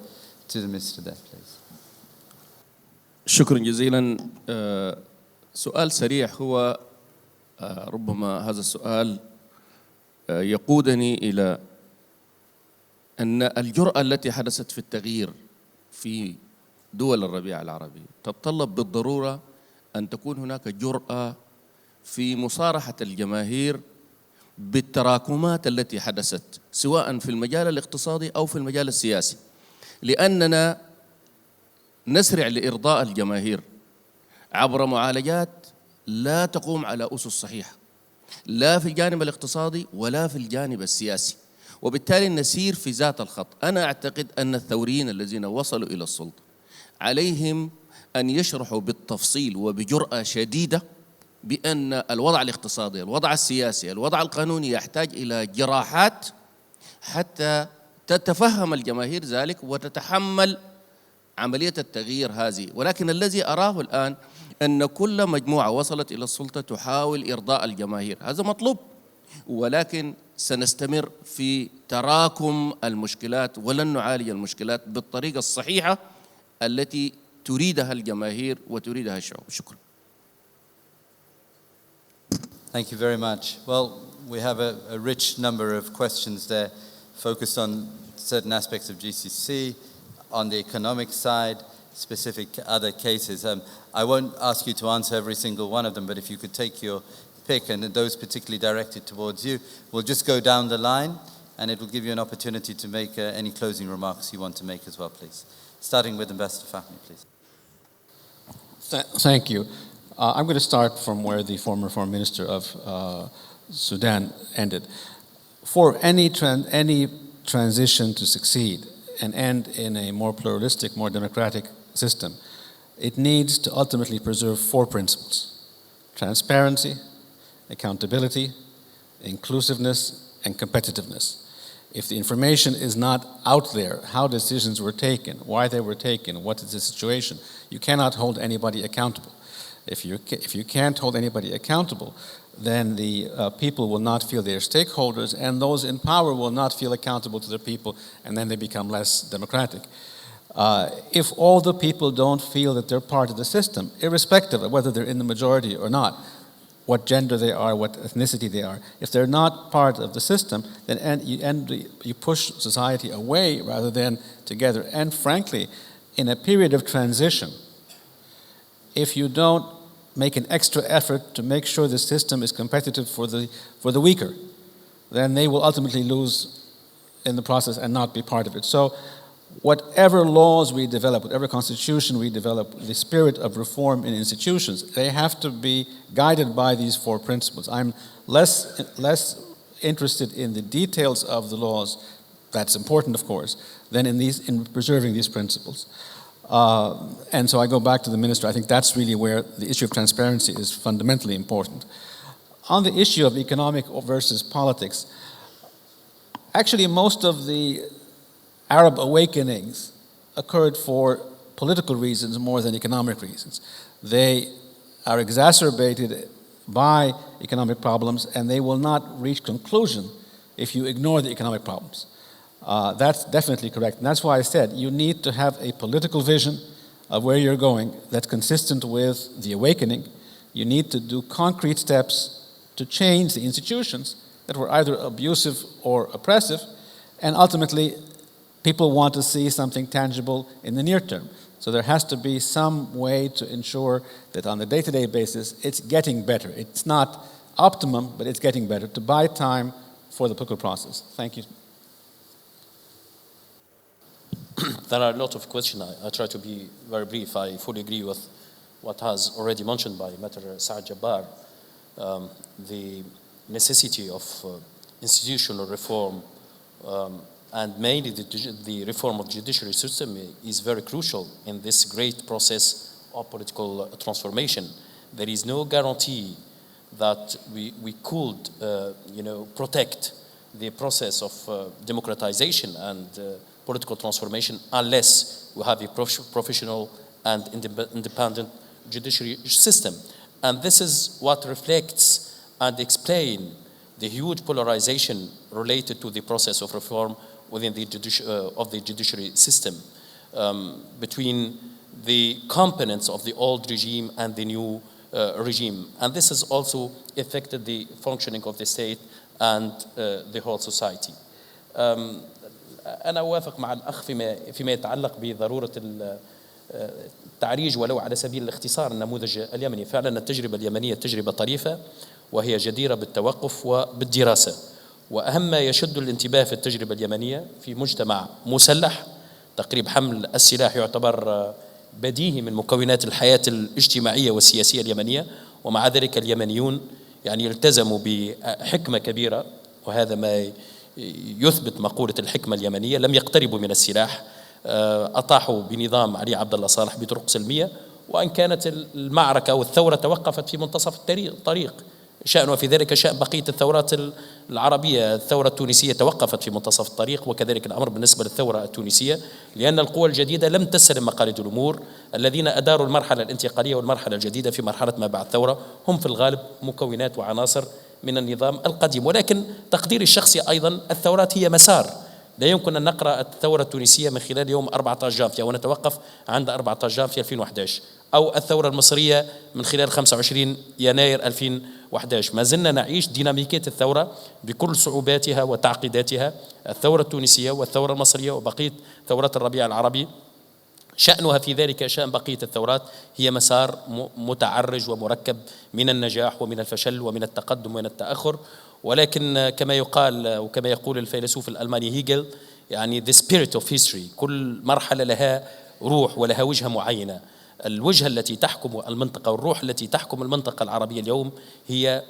[SPEAKER 1] to the minister there, please.
[SPEAKER 18] شكرا جزيلا. سؤال سريع هو ربما هذا السؤال يقودني إلى أن الجرأة التي حدثت في التغيير في دول الربيع العربي تتطلب بالضرورة أن تكون هناك جرأة في مصارحة الجماهير بالتراكمات التي حدثت سواء في المجال الاقتصادي أو في المجال السياسي، لأننا نسرع لإرضاء الجماهير عبر معالجات لا تقوم على أسس صحيحة لا في الجانب الاقتصادي ولا في الجانب السياسي، وبالتالي نسير في ذات الخط. أنا أعتقد أن الثوريين الذين وصلوا إلى السلطة عليهم أن يشرحوا بالتفصيل وبجرأة شديدة بأن الوضع الاقتصادي، الوضع السياسي، الوضع القانوني يحتاج إلى جراحات حتى تتفهم الجماهير ذلك وتتحمل عملية التغيير هذه. ولكن الذي أراه الآن أن كل مجموعة وصلت إلى السلطة تحاول إرضاء الجماهير، هذا مطلوب، ولكن سنستمر في تراكم المشكلات ولن نعالج المشكلات بالطريقة الصحيحة التي تريدها الجماهير وتريدها الشعوب. شكرا.
[SPEAKER 1] Thank you very much. Well, we have a rich number of questions there focused on certain aspects of GCC, on the economic side, specific other cases. I won't ask you to answer every single one of them, but if you could take your pick, and those particularly directed towards you, we'll just go down the line, and it will give you an opportunity to make any closing remarks you want to make as well, please. Starting with Ambassador Fahmy, please.
[SPEAKER 2] Thank you. I'm going to start from where the former Foreign Minister of Sudan ended. For any transition to succeed and end in a more pluralistic, more democratic system, it needs to ultimately preserve four principles: transparency, accountability, inclusiveness, and competitiveness. If the information is not out there, how decisions were taken, why they were taken, what is the situation, you cannot hold anybody accountable. If you can't hold anybody accountable, then the people will not feel they're stakeholders, and those in power will not feel accountable to the people, and then they become less democratic. If all the people don't feel that they're part of the system, irrespective of whether they're in the majority or not, what gender they are, what ethnicity they are, if they're not part of the system, then you push society away rather than together. And frankly, in a period of transition, if you don't make an extra effort to make sure the system is competitive for the weaker, then they will ultimately lose in the process and not be part of it. So whatever laws we develop, whatever constitution we develop, the spirit of reform in institutions, they have to be guided by these four principles. I'm less interested in the details of the laws, that's important of course, than in preserving these principles. And so I go back to the minister. I think that's really where the issue of transparency is fundamentally important. On the issue of economic versus politics, actually most of the Arab awakenings occurred for political reasons more than economic reasons. They are exacerbated by economic problems, and they will not reach conclusion if you ignore the economic problems. That's definitely correct. And that's why I said you need to have a political vision of where you're going that's consistent with the awakening. You need to do concrete steps to change the institutions that were either abusive or oppressive, and ultimately people want to see something tangible in the near term. So there has to be some way to ensure that on a day-to-day basis it's getting better. It's not optimum, but it's getting better, to buy time for the political process. Thank you.
[SPEAKER 3] There are a lot of questions. I try to be very brief. I fully agree with what has already mentioned by Mr. Saad Jabbar. The necessity of institutional reform and mainly the reform of the judiciary system is very crucial in this great process of political transformation. There is no guarantee that we could protect the process of democratization and political transformation unless we have a professional and independent judiciary system. And this is what reflects and explains the huge polarization related to the process of reform within the judiciary system between the components of the old regime and the new regime. And this has also affected the functioning of the state and the whole society. أنا أوافق مع الأخ فيما يتعلق بضرورة التعريج ولو على سبيل الاختصار النموذج اليمني. فعلا التجربة اليمنية تجربة طريفة وهي جديرة بالتوقف وبالدراسة. وأهم ما يشد الانتباه في التجربة اليمنية في مجتمع مسلح تقريب حمل السلاح يعتبر بديهي من مكونات الحياة الاجتماعية والسياسية اليمنية، ومع ذلك اليمنيون يعني التزموا بحكمة كبيرة، وهذا ما يثبت مقولة الحكمة اليمنية. لم يقتربوا من السلاح، أطاحوا بنظام علي عبد الله صالح بطرق سلمية، وإن كانت المعركة والثورة توقفت في منتصف الطريق. شأن في ذلك شأن بقية الثورات العربية. الثورة التونسية توقفت في منتصف الطريق، وكذلك الأمر بالنسبة للثورة التونسية، لأن القوى الجديدة لم تستلم مقاليد الأمور. الذين أداروا المرحلة الانتقالية والمرحلة الجديدة في مرحلة ما بعد الثورة هم في الغالب مكونات وعناصر من النظام القديم. ولكن تقديري الشخصي أيضا الثورات هي مسار، لا يمكن أن نقرأ الثورة التونسية من خلال يوم 14 جانفية ونتوقف عند 14 جانفية 2011، أو الثورة المصرية من خلال 25 يناير 2011. ما زلنا نعيش ديناميكية الثورة بكل صعوباتها وتعقيداتها. الثورة التونسية والثورة المصرية وبقية ثورات الربيع العربي شأنها في ذلك شأن بقية الثورات هي مسار متعرج ومركب من النجاح ومن الفشل ومن التقدم ومن التأخر. ولكن كما يقال وكما يقول الفيلسوف الألماني هيجل، يعني the spirit of history، كل مرحلة لها روح ولها وجهة معينة. الوجهة التي تحكم المنطقة والروح التي تحكم المنطقة العربية اليوم هي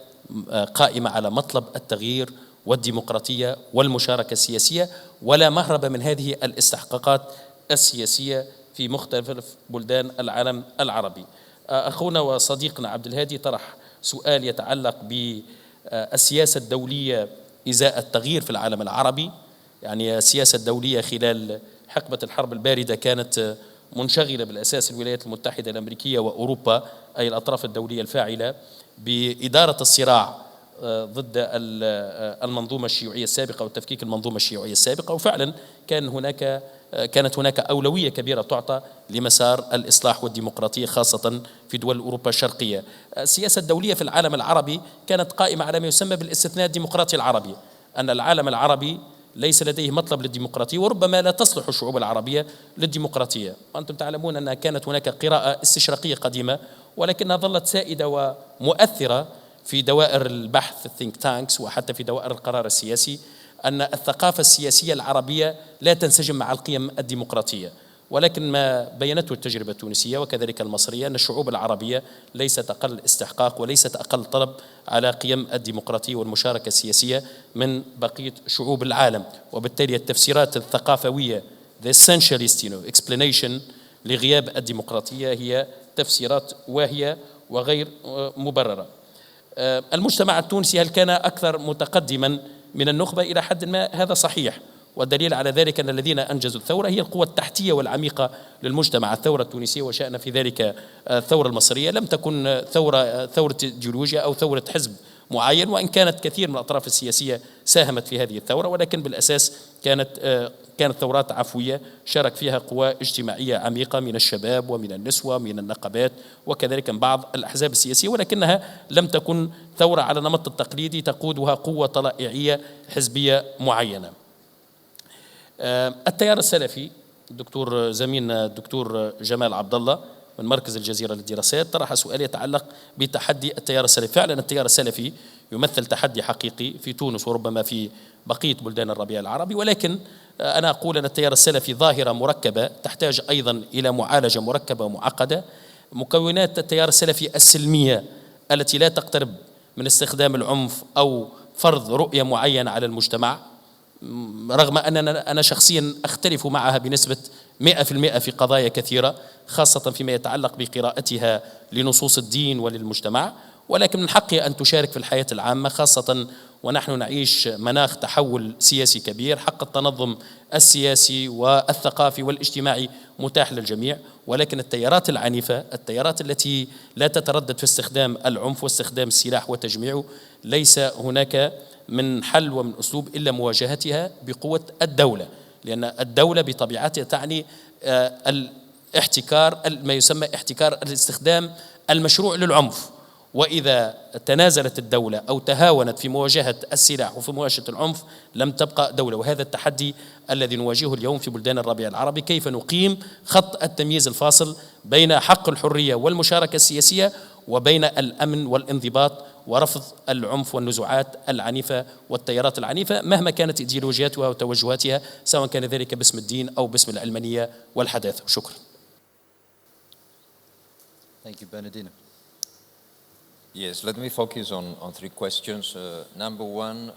[SPEAKER 3] قائمة على مطلب التغيير والديمقراطية والمشاركة السياسية، ولا مهرب من هذه الاستحقاقات السياسية في مختلف بلدان العالم العربي. أخونا وصديقنا عبد الهادي طرح سؤال يتعلق بالسياسة الدولية إزاء التغيير في العالم العربي. يعني السياسة الدولية خلال حقبة الحرب الباردة كانت منشغلة بالأساس الولايات المتحدة الأمريكية وأوروبا، أي الأطراف الدولية الفاعلة، بإدارة الصراع ضد المنظومة الشيوعية السابقة وتفكيك المنظومة الشيوعية السابقة. وفعلا كانت هناك أولوية كبيرة تعطى لمسار الإصلاح والديمقراطية خاصة في دول أوروبا الشرقية. السياسة الدولية في العالم العربي كانت قائمة على ما يسمى بالاستثناء الديمقراطي العربي، أن العالم العربي ليس لديه مطلب للديمقراطية، وربما لا تصلح الشعوب العربية للديمقراطية. وأنتم تعلمون أن كانت هناك قراءة استشراقية قديمة، ولكنها ظلت سائدة ومؤثرة في دوائر البحث الثينك تانكس وحتى في دوائر القرار السياسي، أن الثقافة السياسية العربية لا تنسجم مع القيم الديمقراطية. ولكن ما بينته التجربة التونسية وكذلك المصرية أن الشعوب العربية ليست أقل استحقاق وليست أقل طلب على قيم الديمقراطية والمشاركة السياسية من بقية شعوب العالم. وبالتالي التفسيرات الثقافوية the essentialist explanation لغياب الديمقراطية هي تفسيرات واهية وغير مبررة. المجتمع التونسي هل كان أكثر متقدما من النخبة؟ إلى حد ما هذا صحيح، والدليل على ذلك أن الذين أنجزوا الثورة هي القوة التحتية والعميقة للمجتمع. الثورة التونسية وشأن في ذلك الثورة المصرية لم تكن ثورة إيديولوجيا أو ثورة حزب، معين، وإن كانت كثير من الأطراف السياسية ساهمت في هذه الثورة، ولكن بالأساس كانت ثورات عفوية شارك فيها قوى اجتماعية عميقة من الشباب ومن النسوة ومن النقابات وكذلك من بعض الأحزاب السياسية، ولكنها لم تكن ثورة على النمط التقليدي تقودها قوة طلائعية حزبية معينة. التيار السلفي الدكتور زميلنا الدكتور جمال عبد الله من مركز الجزيرة للدراسات طرح سؤال يتعلق بتحدي التيار السلفي. فعلا التيار السلفي يمثل تحدي حقيقي في تونس وربما في بقية بلدان الربيع العربي، ولكن أنا أقول أن التيار السلفي ظاهرة مركبة تحتاج أيضا إلى معالجة مركبة ومعقدة. مكونات التيار السلفي السلمية التي لا تقترب من استخدام العنف أو فرض رؤية معينة على المجتمع، رغم أننا أنا شخصيا أختلف معها بنسبة 100% في قضايا كثيرة، خاصة فيما يتعلق بقراءتها لنصوص الدين وللمجتمع، ولكن من حقها أن تشارك في الحياة العامة، خاصة ونحن نعيش مناخ تحول سياسي كبير. حق التنظم السياسي والثقافي والاجتماعي متاح للجميع، ولكن التيارات العنيفة، التيارات التي لا تتردد في استخدام العنف واستخدام السلاح وتجميعه، ليس هناك من حل ومن أسلوب إلا مواجهتها بقوة الدولة، لأن الدولة بطبيعتها تعني الاحتكار، ما يسمى احتكار الاستخدام المشروع للعنف. وإذا تنازلت الدولة أو تهاونت في مواجهة السلاح وفي مواجهة العنف لم تبقى دولة، وهذا التحدي الذي نواجهه اليوم في بلدان الربيع العربي. كيف نقيم خط التمييز الفاصل بين حق الحرية والمشاركة السياسية وبين الأمن والانضباط ورفض العنف والنزوعات العنيفة والتيارات العنيفة مهما كانت إيديولوجياتها وتوجهاتها، سواء كان ذلك باسم الدين أو باسم العلمانية والحداثة. شكرا.
[SPEAKER 1] Thank you, Bernardino.
[SPEAKER 5] Yes, let me focus on three questions. Number one,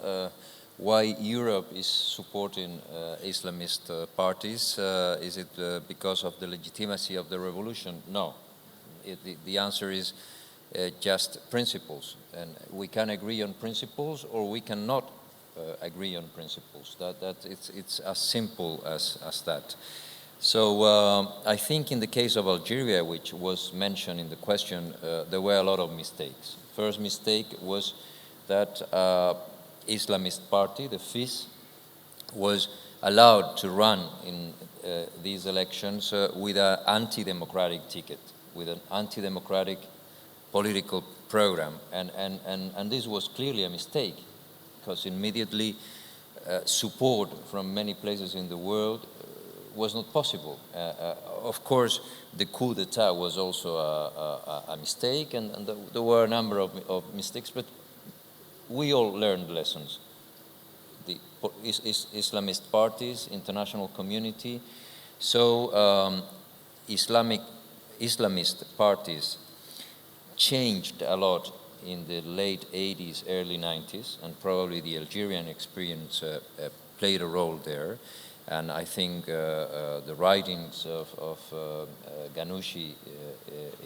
[SPEAKER 5] why Europe is supporting Islamist parties. Is it because of the legitimacy of the revolution? No. The answer is just principles. And we can agree on principles or we cannot agree on principles. It's as simple as that. So I think in the case of Algeria, which was mentioned in the question, there were a lot of mistakes. First mistake was that Islamist party, the FIS, was allowed to run in these elections with an anti-democratic ticket, with an anti-democratic political program. And this was clearly a mistake, because immediately support from many places in the world was not possible. Of course, the coup d'etat was also a mistake, and there were a number of mistakes, but we all learned lessons. The Islamist parties, international community. So Islamist parties changed a lot in the late 80s, early 90s, and probably the Algerian experience played a role there. And I think the writings of Ghanouchi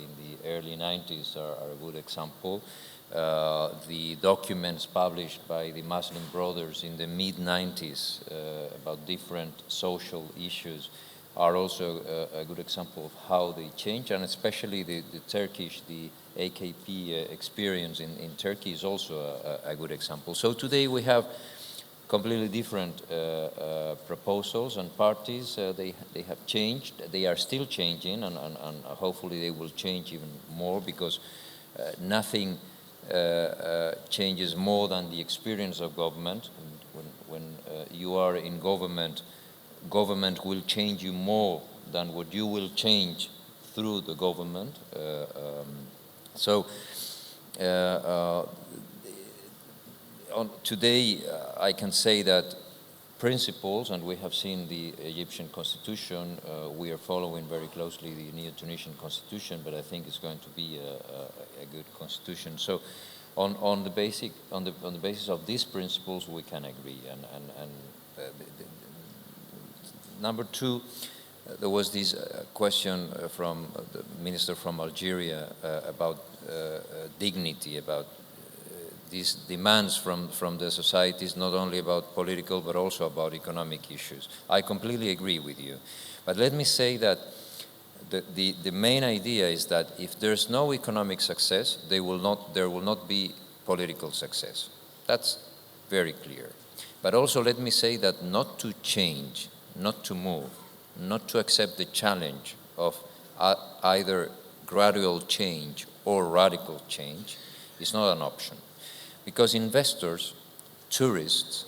[SPEAKER 5] in the early 90s are a good example. The documents published by the Muslim Brothers in the mid-90s about different social issues are also a good example of how they change, and especially the Turkish, the AKP experience in Turkey is also a good example. So today we have completely different proposals and parties. They have changed. They are still changing, and hopefully they will change even more, because nothing changes more than the experience of government. When you are in government, government will change you more than what you will change through the government. Today, I can say that principles, and we have seen the Egyptian constitution, we are following very closely the Neo-Tunisian constitution, but I think it's going to be a good constitution. So on the basis of these principles, we can agree. Number two, there was this question from the minister from Algeria about dignity, about these demands from the societies, not only about political but also about economic issues. I completely agree with you. But let me say that the main idea is that if there's no economic success, there will not be political success. That's very clear. But also let me say that not to change, not to move, not to accept the challenge of either gradual change or radical change is not an option. Because investors, tourists,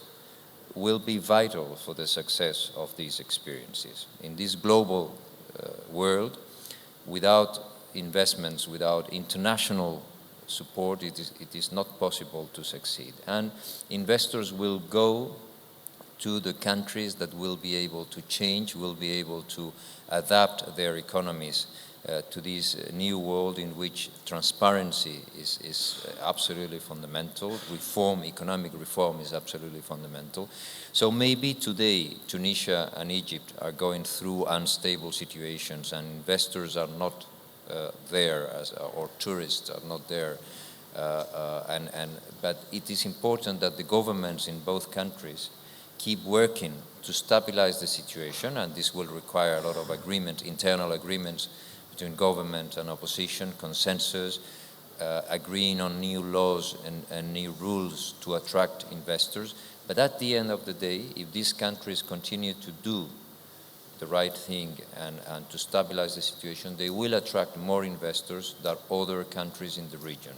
[SPEAKER 5] will be vital for the success of these experiences. In this global world, without investments, without international support, it is not possible to succeed. And investors will go to the countries that will be able to change, will be able to adapt their economies to this new world in which transparency is absolutely fundamental, economic reform is absolutely fundamental. So maybe today Tunisia and Egypt are going through unstable situations and investors are not there, or tourists are not there, but it is important that the governments in both countries keep working to stabilize the situation, and this will require a lot of agreement, internal agreements between government and opposition, consensus, agreeing on new laws and new rules to attract investors. But at the end of the day, if these countries continue to do the right thing and to stabilize the situation, they will attract more investors than other countries in the region.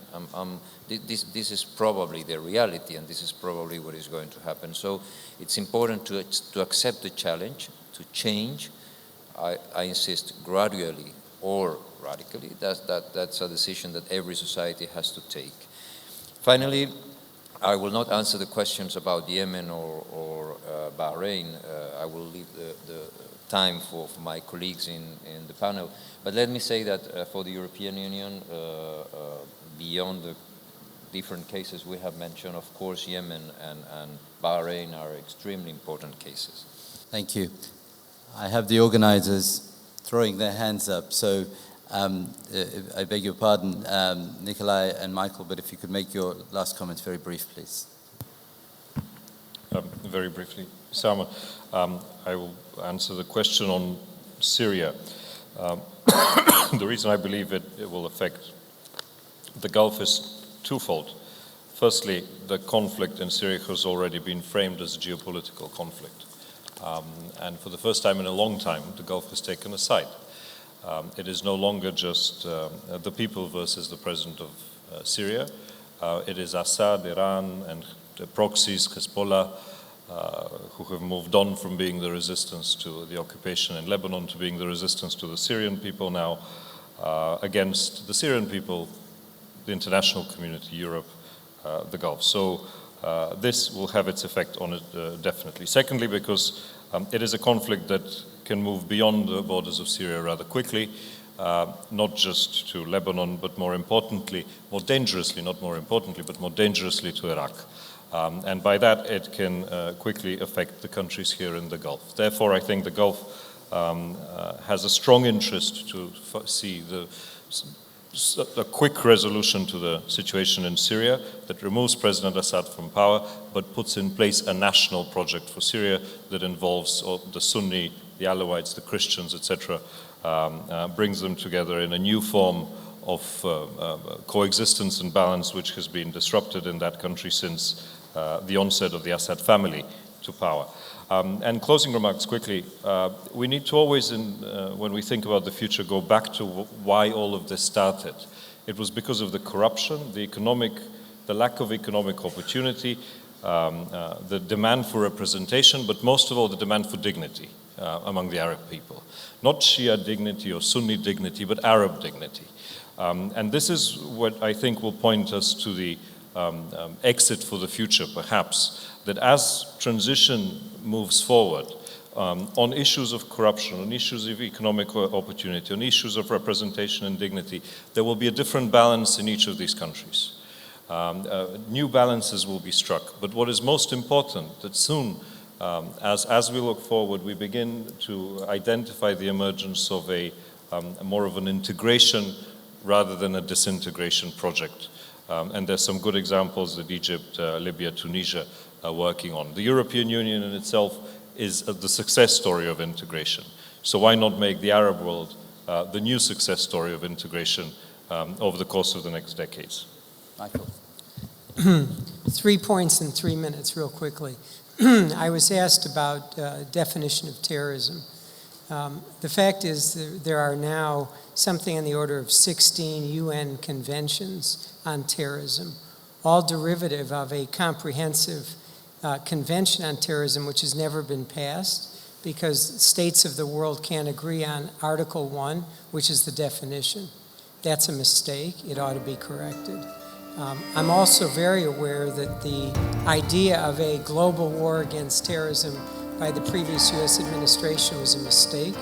[SPEAKER 5] This is probably the reality, and this is probably what is going to happen. So it's important to accept the challenge, to change, I insist, gradually or radically. That's a decision that every society has to take. Finally, I will not answer the questions about Yemen or Bahrain. I will leave the time for my colleagues in the panel. But let me say that for the European Union, beyond the different cases we have mentioned, of course, Yemen and Bahrain are extremely important cases.
[SPEAKER 1] Thank you. I have the organizers throwing their hands up, so I beg your pardon, Nikolai and Michael, but if you could make your last comments very brief, please.
[SPEAKER 4] Very briefly, Salman, I will answer the question on Syria. The reason I believe it will affect the Gulf is twofold. Firstly, the conflict in Syria has already been framed as a geopolitical conflict. And for the first time in a long time, the Gulf has taken a side. It is no longer just the people versus the president of Syria. It is Assad, Iran, and the proxies, Hezbollah, who have moved on from being the resistance to the occupation in Lebanon to being the resistance to the Syrian people now, against the Syrian people, the international community, Europe, the Gulf. So this will have its effect on it definitely. Secondly, because it is a conflict that can move beyond the borders of Syria rather quickly, not just to Lebanon, but more importantly, more dangerously, not more importantly, but more dangerously to Iraq. And by that, it can quickly affect the countries here in the Gulf. Therefore, I think the Gulf has a strong interest to see a quick resolution to the situation in Syria that removes President Assad from power, but puts in place a national project for Syria that involves the Sunni, the Alawites, the Christians, etc., brings them together in a new form of coexistence and balance which has been disrupted in that country since the onset of the Assad family to power. And closing remarks quickly, we need to always, when we think about the future, go back to why all of this started. It was because of the corruption, the lack of economic opportunity, the demand for representation, but most of all the demand for dignity among the Arab people. Not Shia dignity or Sunni dignity, but Arab dignity. And this is what I think will point us to the exit for the future, perhaps, that as transition moves forward on issues of corruption, on issues of economic opportunity, on issues of representation and dignity, there will be a different balance in each of these countries. New balances will be struck. But what is most important, that soon, as we look forward, we begin to identify the emergence of more of an integration rather than a disintegration project. And there's some good examples that Egypt, Libya, Tunisia are working on. The European Union in itself is the success story of integration. So why not make the Arab world the new success story of integration over the course of the next decades?
[SPEAKER 1] Michael.
[SPEAKER 6] 3 points in 3 minutes, real quickly. I was asked about definition of terrorism. The fact is there are now something on the order of 16 UN conventions on terrorism, all derivative of a comprehensive convention on terrorism which has never been passed because states of the world can't agree on Article 1, which is the definition. That's a mistake. It ought to be corrected. I'm also very aware that the idea of a global war against terrorism by the previous U.S. administration was a mistake.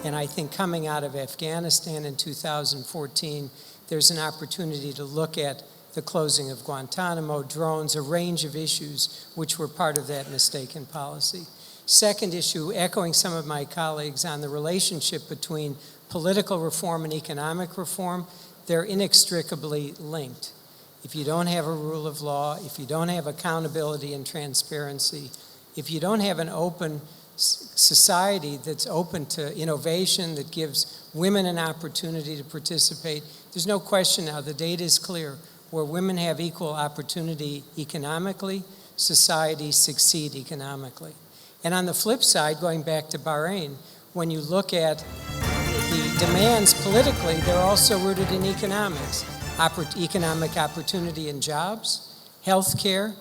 [SPEAKER 6] And I think coming out of Afghanistan in 2014, there's an opportunity to look at the closing of Guantanamo, drones, a range of issues which were part of that mistaken policy. Second issue, echoing some of my colleagues on the relationship between political reform and economic reform, they're inextricably linked. If you don't have a rule of law, if you don't have accountability and transparency, if you don't have an open society that's open to innovation, that gives women an opportunity to participate, there's no question now, the data is clear, where women have equal opportunity economically, societies succeed economically. And on the flip side, going back to Bahrain, when you look at the demands politically, they're also rooted in economics. Economic opportunity and jobs, health care,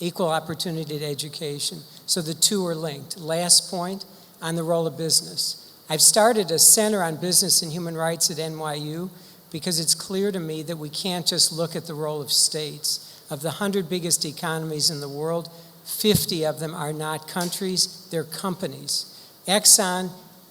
[SPEAKER 6] equal opportunity to education. So the two are linked. Last point on the role of business. I've started a center on business and human rights at NYU because it's clear to me that we can't just look at the role of states. Of the 100 biggest economies in the world, 50 of them are not countries, they're companies. Exxon,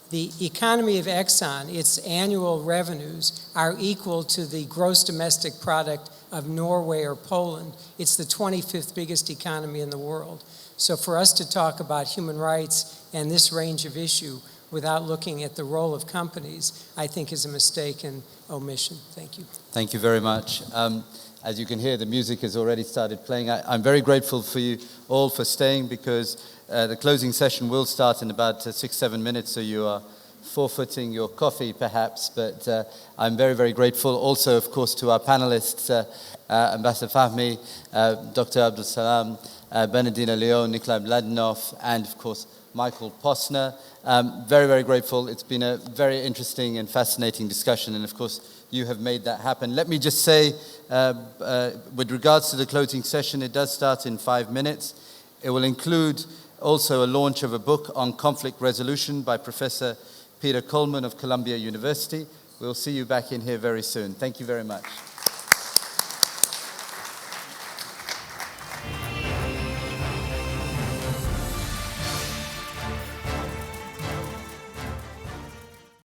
[SPEAKER 6] the economy of Exxon, its annual revenues are equal to the gross domestic product of Norway or Poland. It's the 25th biggest economy in the world. So for us to talk about human rights and this range of issue without looking at the role of companies, I think is a mistake and omission. Thank you.
[SPEAKER 1] Thank you very much. As you can hear, the music has already started playing. I'm very grateful for you all for staying because the closing session will start in about 6-7 minutes, so you are forfeiting your coffee perhaps, but I'm very, very grateful also, of course, to our panelists, Ambassador Fahmy, Dr. Abdessalam, Bernardino Leon, Nikolai Mladenov, and of course, Michael Posner. Very, very grateful. It's been a very interesting and fascinating discussion, and of course, you have made that happen. Let me just say, with regards to the closing session, it does start in 5 minutes. It will include also a launch of a book on conflict resolution by Professor Peter Coleman of Columbia University. We'll see you back in here very soon. Thank you very much.